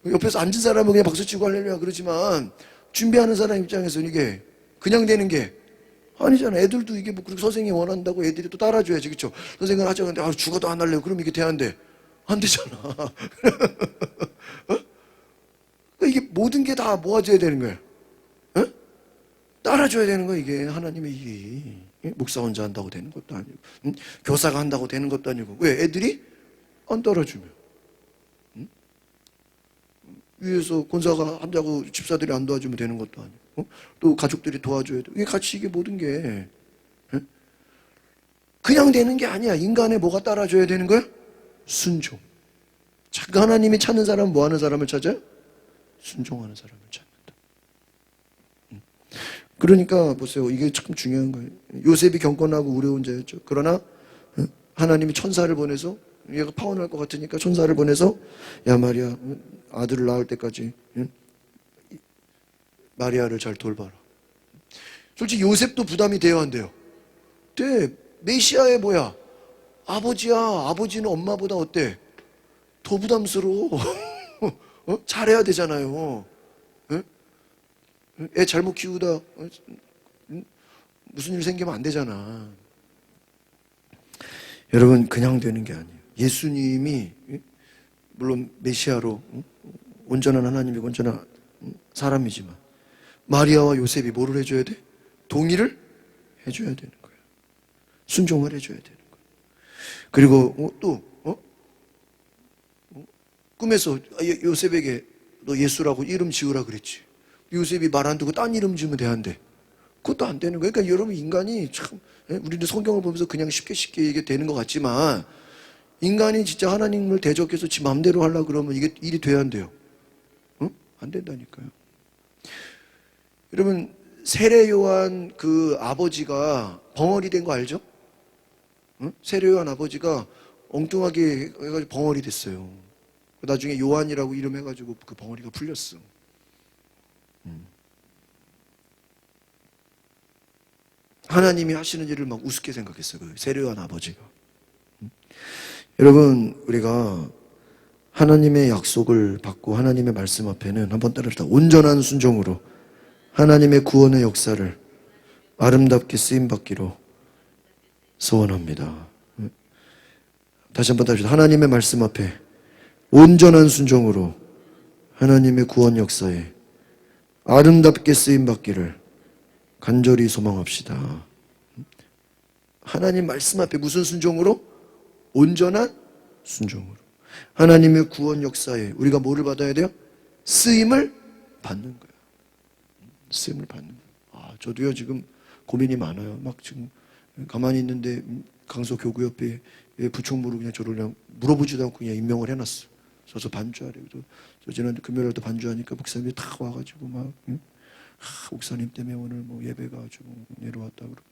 옆에서 앉은 사람은 그냥 박수치고 할렐루야 그러지만 준비하는 사람 입장에서는 이게 그냥 되는 게 아니잖아. 애들도 이게 뭐 그렇게 선생님이 원한다고 애들이 또 따라줘야지, 그렇죠? 선생님은 하자 근데 죽어도 안 할래요. 그럼 이게 돼안돼? 안 되잖아. 이게 모든 게 다 모아져야 되는 거예요. 따라줘야 되는 거예요. 이게 하나님의 일이 목사 혼자 한다고 되는 것도 아니고 교사가 한다고 되는 것도 아니고. 왜? 애들이 안 따라주면. 위에서 권사가 한다고 집사들이 안 도와주면 되는 것도 아니고 또 가족들이 도와줘야 돼. 이게 같이 이게 모든 게 그냥 되는 게 아니야. 인간의 뭐가 따라줘야 되는 거야? 순종. 자꾸 하나님이 찾는 사람은 뭐 하는 사람을 찾아요? 순종하는 사람을 찾는다. 그러니까 보세요. 이게 참 중요한 거예요. 요셉이 경건하고 의로운 자였죠. 그러나 하나님이 천사를 보내서 얘가 파혼할 것 같으니까 천사를 보내서 야 마리아 아들을 낳을 때까지 마리아를 잘 돌봐라. 솔직히 요셉도 부담이 돼요 안 돼요? 네. 메시아의 뭐야? 아버지야. 아버지는 엄마보다 어때? 더 부담스러워. 잘해야 되잖아요. 애 잘못 키우다 무슨 일 생기면 안 되잖아. 여러분 그냥 되는 게 아니에요. 예수님이 물론 메시아로 온전한 하나님이고 온전한 사람이지만 마리아와 요셉이 뭐를 해줘야 돼? 동의를 해줘야 되는 거예요. 순종을 해줘야 되는 거예요. 그리고 또 꿈에서 요셉에게 너 예수라고 이름 지으라 그랬지. 요셉이 말 안 듣고 딴 이름 지으면 돼안돼? 그것도 안 되는 거예요. 그러니까 여러분 인간이 참 우리는 성경을 보면서 그냥 쉽게 이게 되는 것 같지만 인간이 진짜 하나님을 대적해서 지 마음대로 하려고 그러면 이게 일이 돼야 안 돼요? 안 된다니까요. 여러분 세례 요한 그 아버지가 벙어리 된 거 알죠? 세례 요한 아버지가 엉뚱하게 해가지고 벙어리 됐어요. 나중에 요한이라고 이름 해가지고 그 벙어리가 풀렸어. 하나님이 하시는 일을 막 우습게 생각했어요. 그 세례 요한 아버지가. 여러분 우리가 하나님의 약속을 받고 하나님의 말씀 앞에는 한번 따라합시다. 온전한 순종으로 하나님의 구원의 역사를 아름답게 쓰임받기로 소원합니다. 다시 한번 따라합시다. 하나님의 말씀 앞에 온전한 순종으로 하나님의 구원 역사에 아름답게 쓰임받기를 간절히 소망합시다. 하나님 말씀 앞에 무슨 순종으로? 온전한 순종으로. 하나님의 구원 역사에 우리가 뭐를 받아야 돼요? 쓰임을 받는 거예요. 쓰임을 받는 거예요. 저도요 지금 고민이 많아요. 막 지금 가만히 있는데 강서 교구 옆에 부총무로 그냥 저를 그냥 물어보지도 않고 그냥 임명을 해놨어. 저서 반주하래. 그래서 저 지난 금요일날도 반주하니까 목사님이 다 와가지고 막 목사님 때문에 오늘 뭐 예배가 아주 내려왔다 그러고.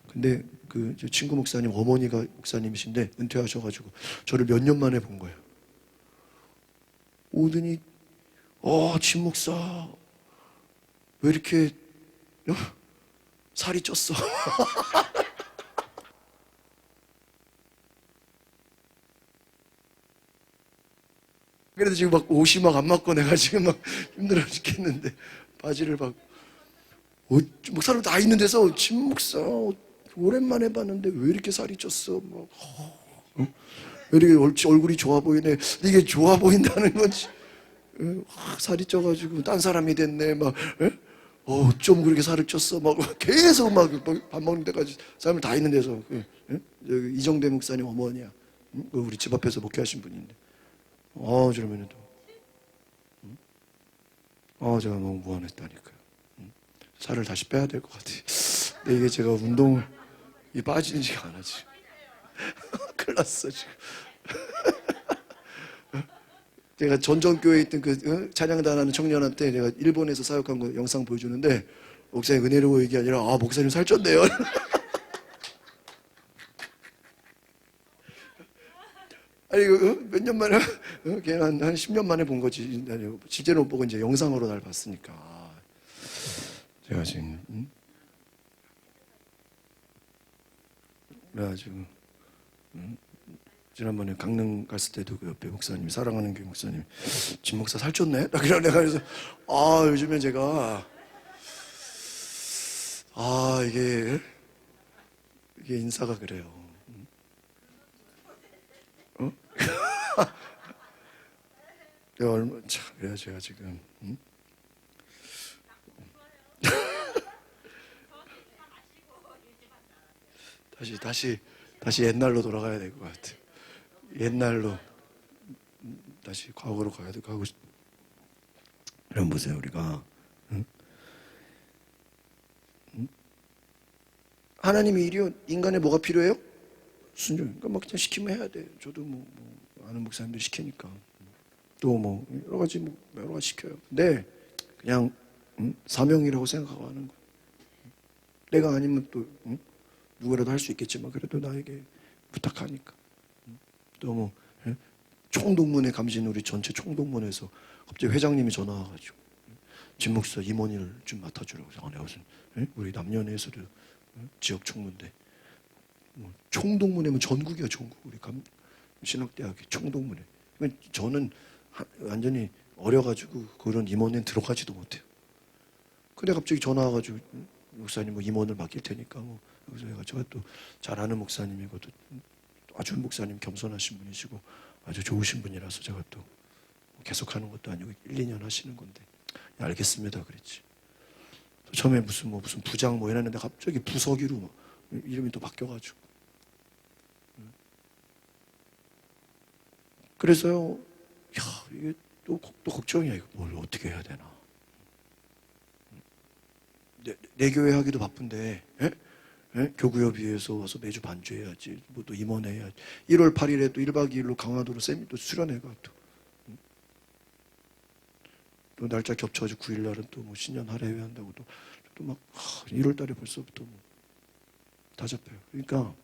근데 그 친구 목사님 어머니가 목사님이신데 은퇴하셔가지고 저를 몇 년 만에 본 거예요. 오더니 진 목사 왜 이렇게 살이 쪘어? 그래도 지금 막 옷이 막 안 맞고 내가 지금 막 힘들어 죽겠는데 바지를 막 목사님 다 있는 데서 진 목사 오랜만에 봤는데 왜 이렇게 살이 쪘어? 막 왜 이렇게 얼굴이 좋아 보이네? 이게 좋아 보인다는 건지 살이 쪄가지고 딴 사람이 됐네 막 좀 그렇게 살을 쪘어 막 계속 막 밥 먹는 데까지 사람을 다 있는 데서 여기 이정대 목사님 어머니야 우리 집 앞에서 목회하신 분인데 저러면은 또 제가 너무 무안했다니까요. 살을 다시 빼야 될 것 같아요. 근데 이게 제가 운동을 빠지지가 않아 지금. 큰일 났어 지금. 제가 전전교회에 있던 그 찬양단하는 청년한테 제가 일본에서 사역한 거 영상 보여주는데 목사님 은혜로워 얘기 아니라 목사님 살쪘네요. 아니 몇 년 만에 그냥 한 10년 만에 본 거지. 실제로 못 보고 이제 영상으로 날 봤으니까. 제가 지금 그래가지고 지난번에 강릉 갔을 때도 그 옆에 목사님이 사랑하는 교회 목사님 진 목사 살쪘네? 딱 이러네. 그래서 요즘에 제가 이게 인사가 그래요. 내가 그래요 제가 지금 다시 옛날로 돌아가야 될 것 같아. 옛날로 다시 과거로 가고 싶. 그럼 보세요 우리가 하나님의 일이요 인간의 뭐가 필요해요? 순종. 그러니까 막 그냥 시키면 해야 돼. 저도 뭐 아는 목사님들 시키니까 또 뭐 여러 가지 시켜요. 근데 그냥 사명이라고 생각하고 하는 거야. 내가 아니면 또 누구라도 할 수 있겠지만 그래도 나에게 부탁하니까. 또 뭐 총동문회 감신 우리 전체 총동문회에서 갑자기 회장님이 전화 와가지고 진 목사 임원일 좀 맡아주라고. 내가 무슨 우리 남녀내에서도 지역 총무인데 총동문회면 전국이야 전국. 우리 신학대학의 총동문회. 저는 완전히 어려가지고 그런 임원에 들어가지도 못해요. 근데 갑자기 전화 와가지고 목사님 뭐 임원을 맡길 테니까 그래서 제가 또 잘 아는 목사님이고 또 아주 목사님 겸손하신 분이시고 아주 좋으신 분이라서 제가 또 계속 하는 것도 아니고 1, 2년 하시는 건데 알겠습니다 그랬지. 처음에 무슨 부장 이랬는데 갑자기 부서기로 이름이 또 바뀌어가지고 그래서요 이게 또 걱정이야. 이거 뭘 어떻게 해야 되나. 내 교회 하기도 바쁜데 교구협의회에서 와서 매주 반주해야지. 뭐 또 임원해야지. 1월 8일에 또 1박 2일로 강화도로 쌤이 또 수련회가 또 날짜 겹쳐가지고 9일 날은 또 뭐 신년 할애회 한다고 또 막 1월 달에 벌써부터 다 잡혀요. 그러니까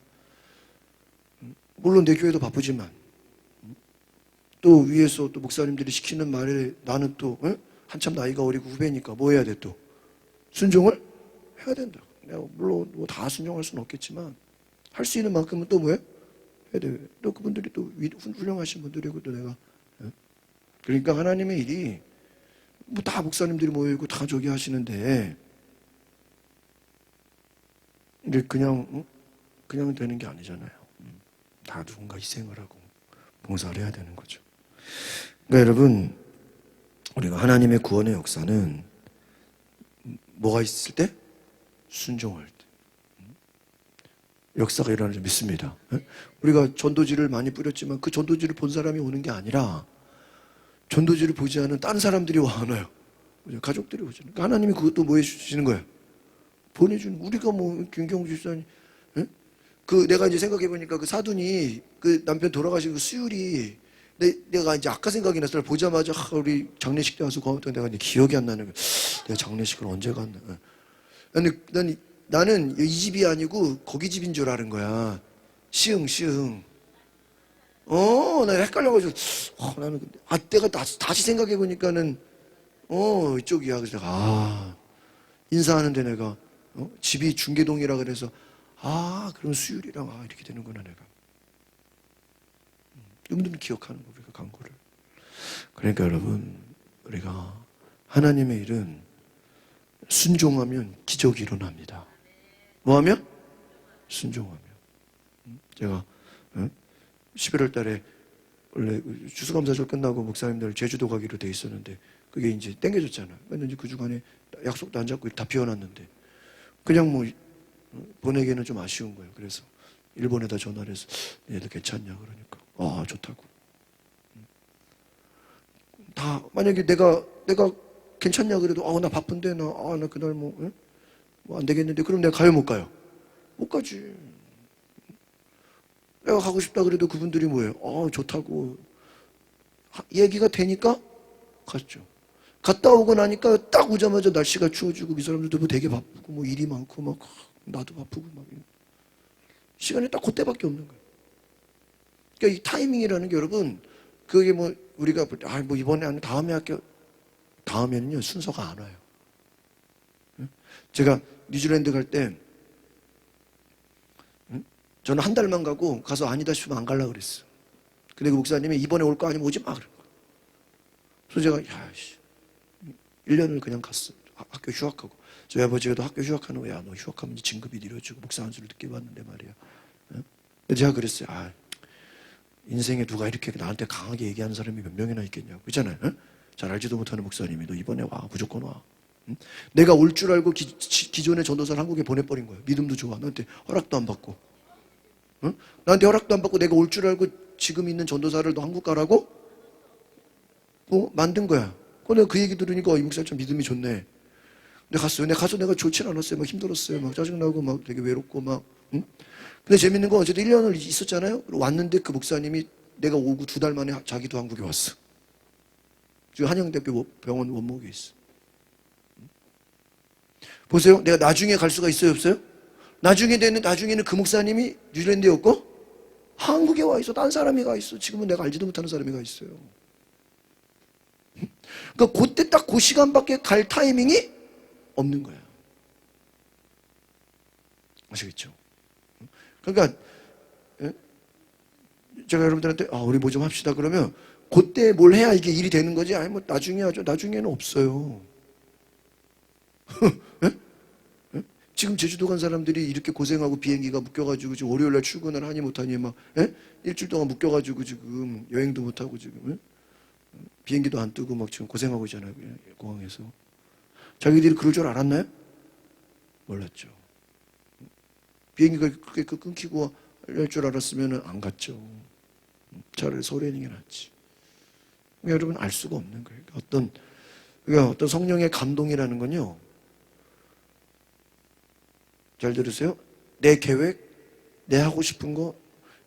물론 내 교회도 바쁘지만 또 위에서 또 목사님들이 시키는 말에 나는 또 한참 나이가 어리고 후배니까 뭐 해야 돼 또 순종을 해야 된다. 내가 물론 뭐 다 순종할 수는 없겠지만 할 수 있는 만큼은 또 뭐해? 해야 돼. 또 그분들이 또 훌륭하신 분들이고 또 내가 그러니까 하나님의 일이 뭐 다 목사님들이 모여 있고 다 저기 하시는데 이게 그냥 되는 게 아니잖아요. 다 누군가 희생을 하고 봉사를 해야 되는 거죠. 그러니까 여러분 우리가 하나님의 구원의 역사는 뭐가 있을 때? 순종할 때. 역사가 일어나는 줄 믿습니다. 우리가 전도지를 많이 뿌렸지만 그 전도지를 본 사람이 오는 게 아니라 전도지를 보지 않은 다른 사람들이 와요. 가족들이 오잖아요. 그러니까 하나님이 그것도 뭐 해주시는 거예요? 보내주는. 우리가 뭐 김경주 집사님 그 내가 이제 생각해 보니까 그 사돈이 그 남편 돌아가신 그 수율이 내가 이제 아까 생각이 났어요. 보자마자 우리 장례식 때 와서 고맙다. 내가 이제 기억이 안 나는 거야. 내가 장례식을 언제 갔나? 근데 나는 이 집이 아니고 거기 집인 줄 아는 거야. 시흥. 나 헷갈려가지고 나는 근데 내가 다시 생각해 보니까는 이쪽이야. 그래서 내가 인사하는데 내가 집이 중계동이라 그래서 그럼 수율이랑 이렇게 되는구나 내가. 여러분들은 기억하는 거 우리가 간 거를. 그러니까 여러분 우리가 하나님의 일은 순종하면 기적이 일어납니다. 뭐하면? 순종하면. 제가 11월 달에 원래 추수감사절 끝나고 목사님들 제주도 가기로 돼 있었는데 그게 이제 땡겨졌잖아. 근데 이제 그 주간에 약속도 안 잡고 다 비워놨는데 그냥 뭐 보내기에는 좀 아쉬운 거예요. 그래서 일본에다 전화를 해서 얘들 괜찮냐 그러니까 좋다고. 다 만약에 내가 괜찮냐 그래도 나 바쁜데 나 그날 뭐 안 되겠는데 그럼 내가 가요 못 가요? 못 가지. 내가 가고 싶다 그래도 그분들이 뭐예요? 좋다고 얘기가 되니까 갔죠. 갔다 오고 나니까 딱 오자마자 날씨가 추워지고 이 사람들도 뭐 되게 바쁘고 뭐 일이 많고 막 나도 바쁘고 막 시간이 딱 그때밖에 없는 거예요. 그러니까 이 타이밍이라는 게 여러분 그게 뭐 우리가 뭐 이번에 아니 다음에 할게요. 다음에는요 순서가 안 와요. 제가 뉴질랜드 갈 때 저는 한 달만 가서 아니다 싶으면 안 가려고 그랬어. 근데 그 목사님이 이번에 올 거 아니면 오지 마 그런 거야. 그래서 제가 1년을 그냥 갔어. 학교 휴학하고. 저희 아버지가 학교 휴학하는 거야. 너 휴학하면 진급이 느려지고 목사 한 수를 늦게 받는데 말이야. 근데 제가 그랬어요. 인생에 누가 이렇게 나한테 강하게 얘기하는 사람이 몇 명이나 있겠냐고. 그렇잖아요. 잘 알지도 못하는 목사님이 너 이번에 와. 무조건 와. 내가 올 줄 알고 기존의 전도사를 한국에 보내버린 거예요. 믿음도 좋아. 나한테 허락도 안 받고. 나한테 허락도 안 받고 내가 올 줄 알고 지금 있는 전도사를 너 한국 가라고? 만든 거야. 내가 그 얘기 들으니까 이 목사 참 믿음이 좋네. 근데 갔어요. 가서 내가 좋진 않았어요. 막 힘들었어요. 막 짜증나고 막 되게 외롭고 막. 근데 재밌는 건 어쨌든 1년을 있었잖아요. 왔는데 그 목사님이 내가 오고 2달 만에 자기도 한국에 왔어. 지금 한양대학교 병원 원목에 있어. 보세요. 내가 나중에 갈 수가 있어요, 없어요? 나중에는 그 목사님이 뉴질랜드였고 한국에 와 있어. 딴 사람이 가 있어. 지금은 내가 알지도 못하는 사람이 가 있어요. 그러니까 그때 딱 그 시간밖에 갈 타이밍이 없는 거야. 아시겠죠? 그러니까 제가 여러분들한테 우리 뭐 좀 합시다 그러면 그때 뭘 해야 이게 일이 되는 거지? 아니 뭐 나중에 하죠. 나중에는 없어요. 지금 제주도 간 사람들이 이렇게 고생하고 비행기가 묶여가지고 지금 월요일날 출근을 하니 못하니 막 일주일 동안 묶여가지고 지금 여행도 못하고 지금 비행기도 안 뜨고 막 지금 고생하고 있잖아요. 공항에서. 자기들이 그럴 줄 알았나요? 몰랐죠. 비행기가 그렇게 끊기고 할 줄 알았으면 안 갔죠. 차라리 서울에 있는 게 낫지. 여러분 알 수가 없는 거예요. 어떤 성령의 감동이라는 건요. 잘 들으세요. 내 계획, 내 하고 싶은 거,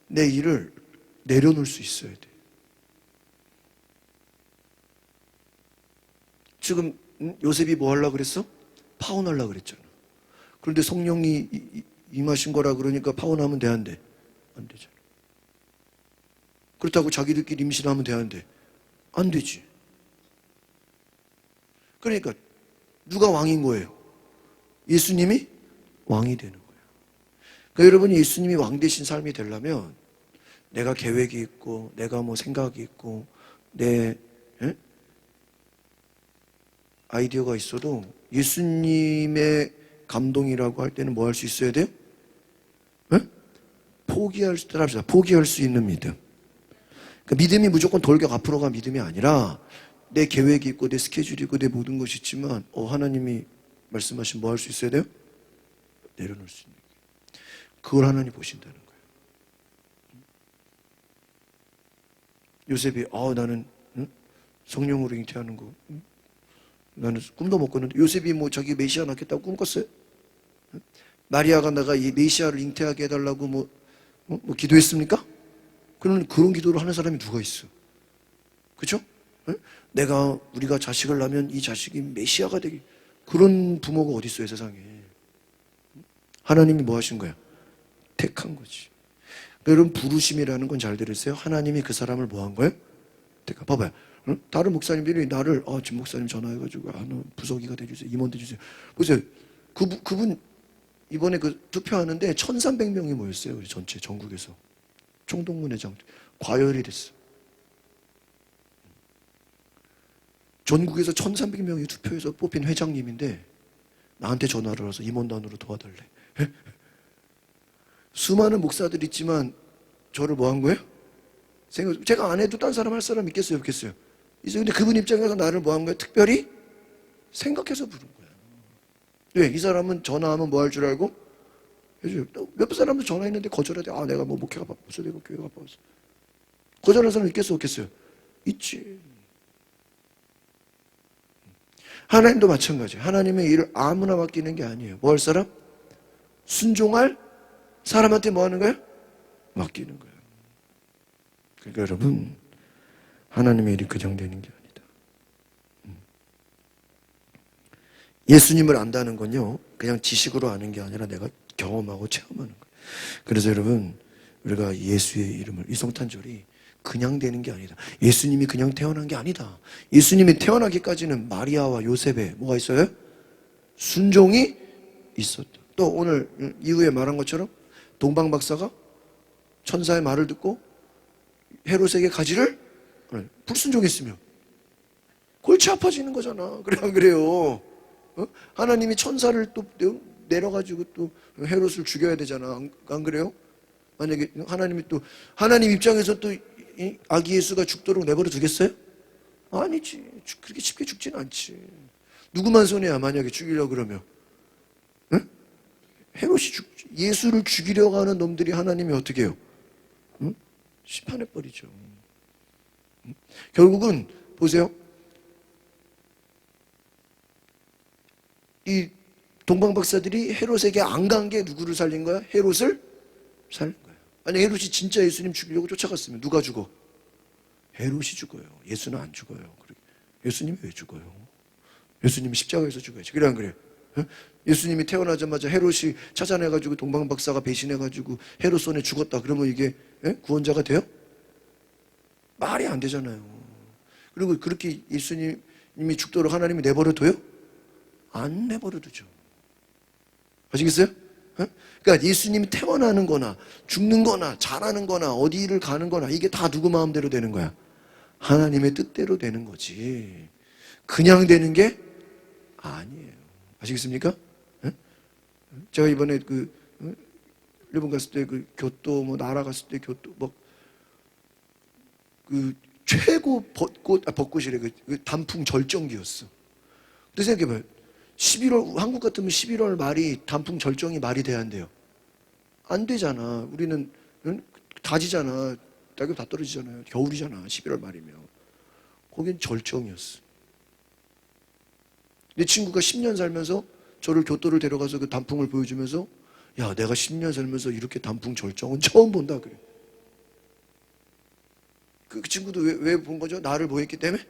내 일을 내려놓을 수 있어야 돼. 지금 요셉이 뭐 하려고 그랬어? 파혼하려고 그랬잖아. 그런데 성령이 임하신 거라 그러니까 파혼하면 돼, 안 돼? 안 되잖아. 그렇다고 자기들끼리 임신하면 돼, 안 돼? 안 되지. 그러니까 누가 왕인 거예요? 예수님이 왕이 되는 거예요. 그러니까 여러분이 예수님이 왕 되신 삶이 되려면 내가 계획이 있고 내가 뭐 생각이 있고 내 아이디어가 있어도 예수님의 감동이라고 할 때는 뭐 할 수 있어야 돼요? 포기할 수 있는 믿음. 그러니까 믿음이 무조건 돌격 앞으로 간 믿음이 아니라 내 계획이 있고 내 스케줄이 있고 내 모든 것이 있지만 하나님이 말씀하신 뭐 할 수 있어야 돼요? 내려놓을 수 있는 게. 그걸 하나님 보신다는 거예요. 요셉이 나는 성령으로 잉태하는 거 나는 꿈도 못 꿨는데 요셉이 뭐 자기 메시아 낳겠다고 꿈꿨어요? 마리아가 내가 이 메시아를 잉태하게 해달라고 뭐 기도했습니까? 그런 기도를 하는 사람이 누가 있어? 그렇죠? 우리가 자식을 낳으면 이 자식이 메시아가 되기, 그런 부모가 어디 있어요 세상에. 하나님이 뭐 하신 거야? 택한 거지. 여러분, 부르심이라는 건 잘 들으세요. 하나님이 그 사람을 뭐 한 거예요? 택한. 봐봐요. 다른 목사님들이 나를 진 목사님 전화해가지고 너 부서기가 돼주세요, 임원 돼주세요. 보세요. 그분 이번에 그 투표하는데 1,300명이 모였어요. 우리 전체 전국에서. 총동문회장 과열이 됐어. 전국에서 1,300명이 투표해서 뽑힌 회장님인데 나한테 전화를 와서 임원단으로 도와달래. 수많은 목사들 있지만 저를 뭐 한 거예요? 제가 안 해도 딴 사람 할 사람 있겠어요, 없겠어요? 근데 그분 입장에서 나를 뭐 한 거예요? 특별히 생각해서 부른 거야. 왜? 이 사람은 전화하면 뭐 할 줄 알고 해줘요. 몇 사람도 전화했는데 거절하대. 내가 뭐 목회가 바빠서, 내가 교회가 바빠서. 거절한 사람 있겠어요, 없겠어요? 있지. 하나님도 마찬가지예요. 하나님의 일을 아무나 맡기는 게 아니에요. 뭐 할 사람? 순종할 사람한테 뭐 하는 거예요? 맡기는 거예요. 그러니까 여러분, 하나님의 일이 그냥 되는 게 아니다. 예수님을 안다는 건요, 그냥 지식으로 아는 게 아니라 내가 경험하고 체험하는 거예요. 그래서 여러분, 우리가 예수의 이름을, 이 성탄절이 그냥 되는 게 아니다. 예수님이 그냥 태어난 게 아니다. 예수님이 태어나기까지는 마리아와 요셉에 뭐가 있어요? 순종이 있었다. 또 오늘 이후에 말한 것처럼 동방박사가 천사의 말을 듣고 헤롯에게 가지를 불순종했으면 골치 아파지는 거잖아. 그래 안 그래요? 하나님이 천사를 또 내려가지고 또 헤롯을 죽여야 되잖아. 안 그래요? 만약에 하나님 입장에서 또 아기 예수가 죽도록 내버려 두겠어요? 아니지. 그렇게 쉽게 죽지는 않지. 누구만 손해야, 만약에 죽이려고 그러면. 응? 헤롯이 예수를 죽이려고 하는 놈들이 하나님이 어떻게 해요? 응? 심판해버리죠. 응? 결국은 보세요. 이 동방박사들이 헤롯에게 안 간 게 누구를 살린 거야? 헤롯을 살린 거야. 아니, 헤롯이 진짜 예수님 죽이려고 쫓아갔으면 누가 죽어? 헤롯이 죽어요. 예수는 안 죽어요. 예수님이 왜 죽어요? 예수님이 십자가에서 죽어야지. 그래 안 그래요? 예수님이 태어나자마자 헤롯이 찾아내가지고 동방박사가 배신해가지고 헤롯 손에 죽었다. 그러면 이게 구원자가 돼요? 말이 안 되잖아요. 그리고 그렇게 예수님이 죽도록 하나님이 내버려둬요? 안 내버려두죠. 아시겠어요? 그러니까 예수님이 태어나는 거나 죽는 거나 자라는 거나 어디를 가는 거나 이게 다 누구 마음대로 되는 거야? 하나님의 뜻대로 되는 거지. 그냥 되는 게 아니에요. 아시겠습니까? 제가 이번에 일본 갔을 때 교토 나라 갔을 때 교토 최고 벚꽃이래. 단풍 절정기였어. 근데 생각해봐요. 11월, 한국 같으면 11월 말이 단풍 절정이 말이 돼야 한대요. 안 되잖아. 우리는 다지잖아. 낙엽 다 떨어지잖아요. 겨울이잖아. 11월 말이면. 거긴 절정이었어. 내 친구가 10년 살면서 저를 교토를 데려가서 그 단풍을 보여주면서 야, 내가 10년 살면서 이렇게 단풍 절정은 처음 본다 그래. 그 친구도 왜 본 거죠? 나를 뭐 했기 때문에?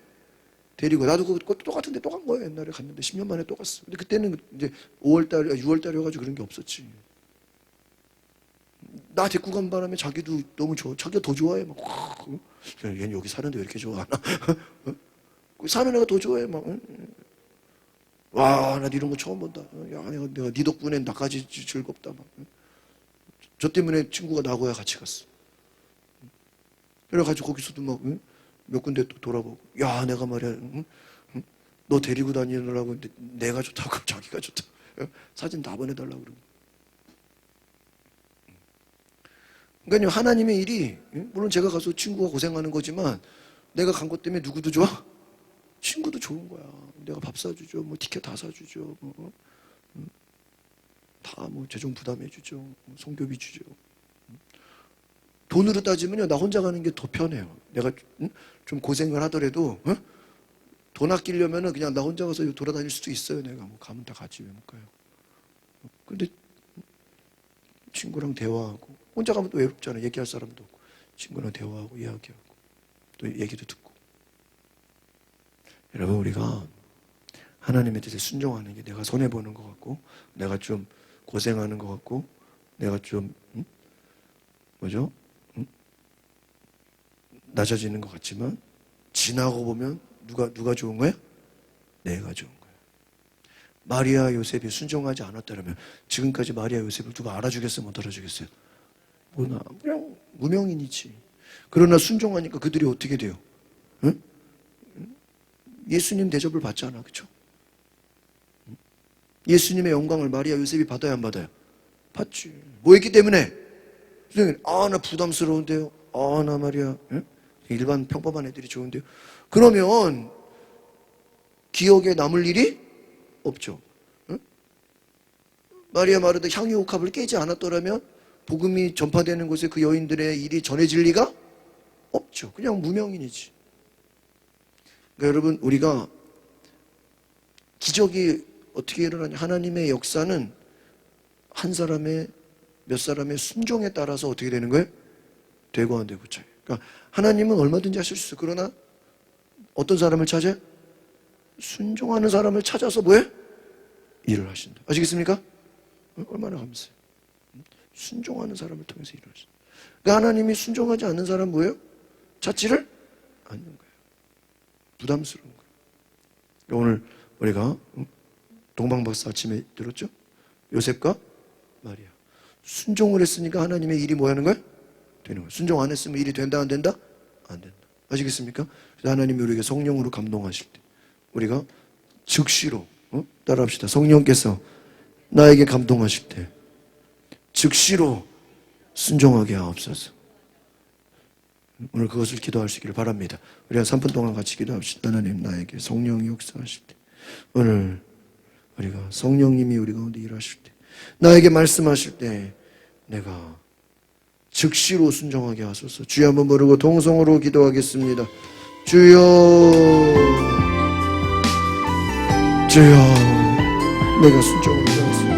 데리고. 나도 그거 똑같은데 또 간 거예요. 옛날에 갔는데 10년 만에 또 갔어. 근데 그때는 이제 5월달, 6월달이어가지고 그런 게 없었지. 나 데리고 간 바람에 자기도 너무 좋아. 자기가 더 좋아해. 막, 얘는 여기 사는데 왜 이렇게 좋아하나? 사는 애가 더 좋아해. 막. 와, 나 이런 거 처음 본다. 야, 내가 네 덕분에 나까지 즐겁다. 막. 저 때문에 친구가 나고야 같이 갔어. 그래가지고 거기서도 막 몇 군데 또 돌아보고. 야, 내가 말이야. 너 데리고 다니느라고 내가 좋다고 자기가 좋다. 사진 다 보내달라고 그러고. 그러니까 하나님의 일이, 물론 제가 가서 친구가 고생하는 거지만 내가 간 것 때문에 누구도 좋아? 친구도 좋은 거야. 내가 밥 사주죠. 뭐 티켓 다 사주죠. 다 뭐 재정 부담해주죠. 성교비 주죠. 돈으로 따지면요, 나 혼자 가는 게 더 편해요. 내가 좀 고생을 하더라도 돈 아끼려면은 그냥 나 혼자 가서 돌아다닐 수도 있어요. 내가 뭐 가면 다 같이 왜 못 가요. 근데 친구랑 대화하고, 혼자 가면 또 외롭잖아. 얘기할 사람도 없고. 친구랑 대화하고 이야기하고 또 얘기도 듣고. 여러분, 우리가 하나님에 대해서 순종하는 게 내가 손해보는 것 같고, 내가 좀 고생하는 것 같고, 내가 좀 낮아지는 것 같지만, 지나고 보면 누가 좋은 거야? 내가 좋은 거야. 마리아 요셉이 순종하지 않았다면 지금까지 마리아 요셉을 누가 알아주겠어요? 못 알아주겠어요? 뭐나 그냥 무명인이지. 그러나 순종하니까 그들이 어떻게 돼요? 응? 예수님 대접을 받잖아, 그렇죠? 예수님의 영광을 마리아 요셉이 받아야 안 받아요? 받지. 뭐 했기 때문에? 나 부담스러운데요. 나 말이야. 응? 일반 평범한 애들이 좋은데요. 그러면 기억에 남을 일이 없죠. 응? 마리아 마르다 향유 옥합을 깨지 않았더라면 복음이 전파되는 곳에 그 여인들의 일이 전해질 리가 없죠. 그냥 무명인이지. 그러니까 여러분, 우리가 기적이 어떻게 일어나냐? 하나님의 역사는 한 사람의, 몇 사람의 순종에 따라서 어떻게 되는 거예요? 되고 안 되고 차이. 그러니까 하나님은 얼마든지 하실 수 있어요. 그러나 어떤 사람을 찾아요? 순종하는 사람을 찾아서 뭐해? 일을 하신다. 아시겠습니까? 얼마나 감사해요. 순종하는 사람을 통해서 일을 하신다. 그러니까 하나님이 순종하지 않는 사람 뭐예요? 찾지를 않는 거예요. 부담스러운 거예요. 그러니까 오늘 우리가 동방박사 아침에 들었죠? 요셉과 마리아. 순종을 했으니까 하나님의 일이 뭐 하는 거예요? 되는 거예요. 순종 안 했으면 일이 된다 안 된다? 안 된다. 아시겠습니까? 그래서 하나님이 우리에게 성령으로 감동하실 때 우리가 즉시로 따라합시다. 성령께서 나에게 감동하실 때 즉시로 순종하게 하옵소서. 오늘 그것을 기도할 수 있기를 바랍니다. 우리가 3분 동안 같이 기도합시다. 하나님, 나에게 성령이 역사하실 때, 오늘 우리가 성령님이 우리 가운데 일하실 때, 나에게 말씀하실 때 내가 즉시로 순종하게 하소서. 주여 한번 부르고 동성으로 기도하겠습니다. 주여, 주여, 내가 순종하게 하소서.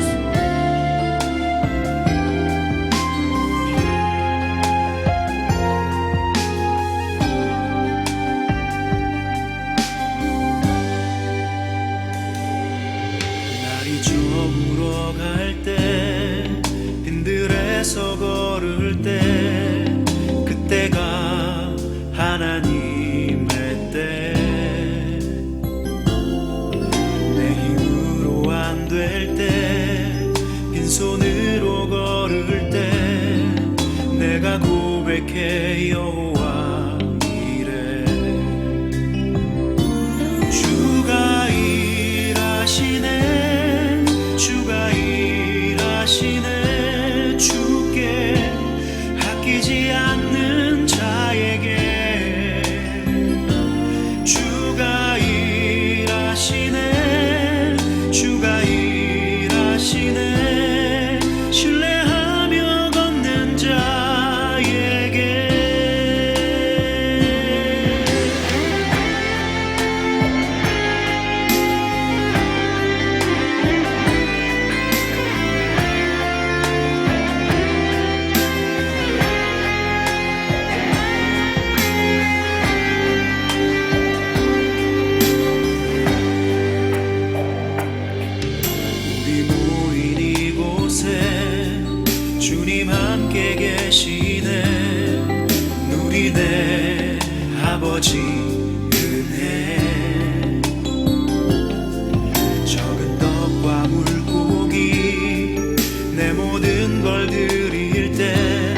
날이 저물어 갈 때, 빈들에서 걸을 때, 그때가 하나님의 때. 내 힘으로 안 될 때, 빈손으로 걸을 때, 내가 고백해 여호와 이래. 주가 일하시네, 주가 일하시네. 주께 아끼지 않는 자에게 주가 일하시네, 주가 일하시네. 신뢰하며 걷는 자에게. 우리 모인 이곳에 주님 함께 계시네. 누리네 아버지 은혜. 적은 떡과 물고기 내 모든 걸 드릴 때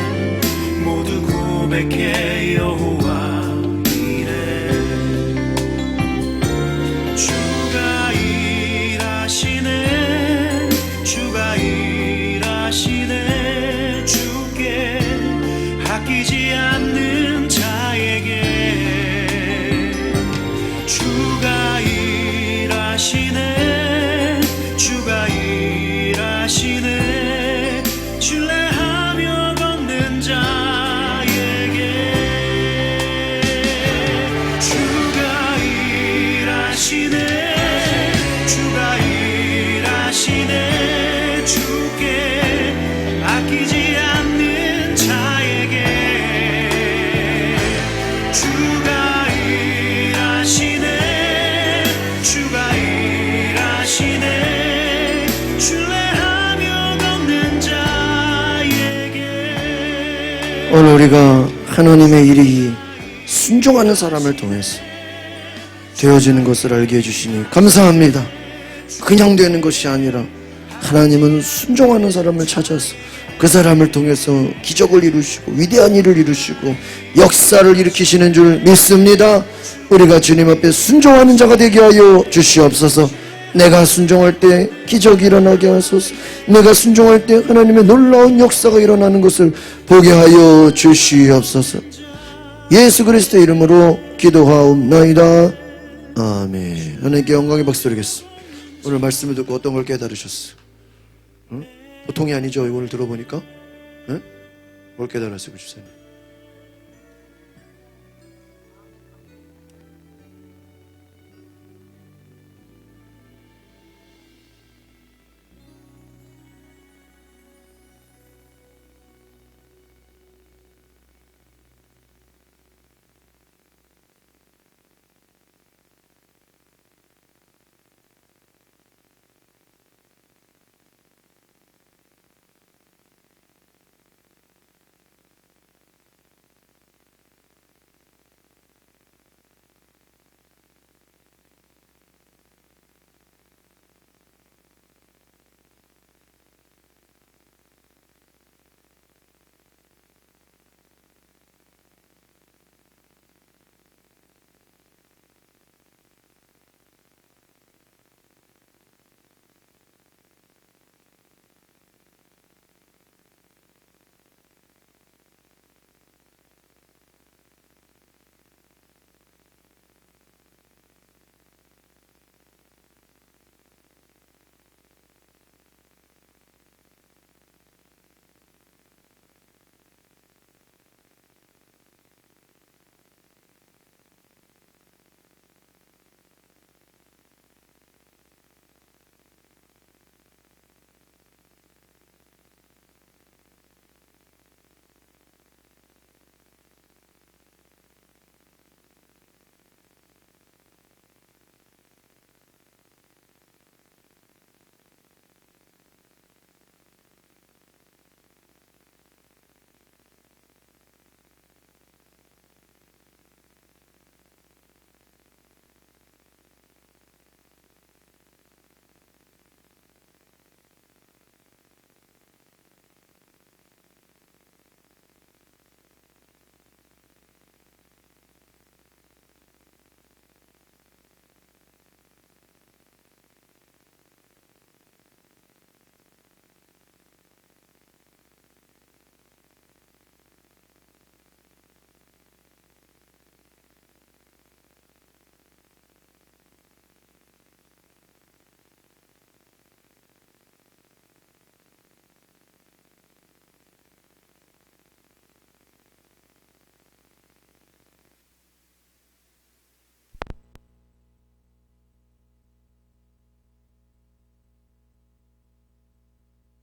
모두 고백해 여호와 이래. 주가 일하시네, 주가 일하시네. 주께 아끼지 않는 자에게 주가 일하시네, 주가 일하시네. 신뢰하며 걷는 자에게. 오늘 우리가 하나님의 일이 순종하는 사람을 통해서 되어지는 것을 알게 해주시니 감사합니다. 그냥 되는 것이 아니라 하나님은 순종하는 사람을 찾아서 그 사람을 통해서 기적을 이루시고 위대한 일을 이루시고 역사를 일으키시는 줄 믿습니다. 우리가 주님 앞에 순종하는 자가 되게 하여 주시옵소서. 내가 순종할 때 기적이 일어나게 하소서. 내가 순종할 때 하나님의 놀라운 역사가 일어나는 것을 보게 하여 주시옵소서. 예수 그리스도의 이름으로 기도하옵나이다. 아멘. 하나님께 영광의 박수 드리겠습니다. 오늘 말씀을 듣고 어떤 걸 깨달으셨어요? 보통이 아니죠. 오늘 들어보니까. 뭘 깨달았어요, 집사님?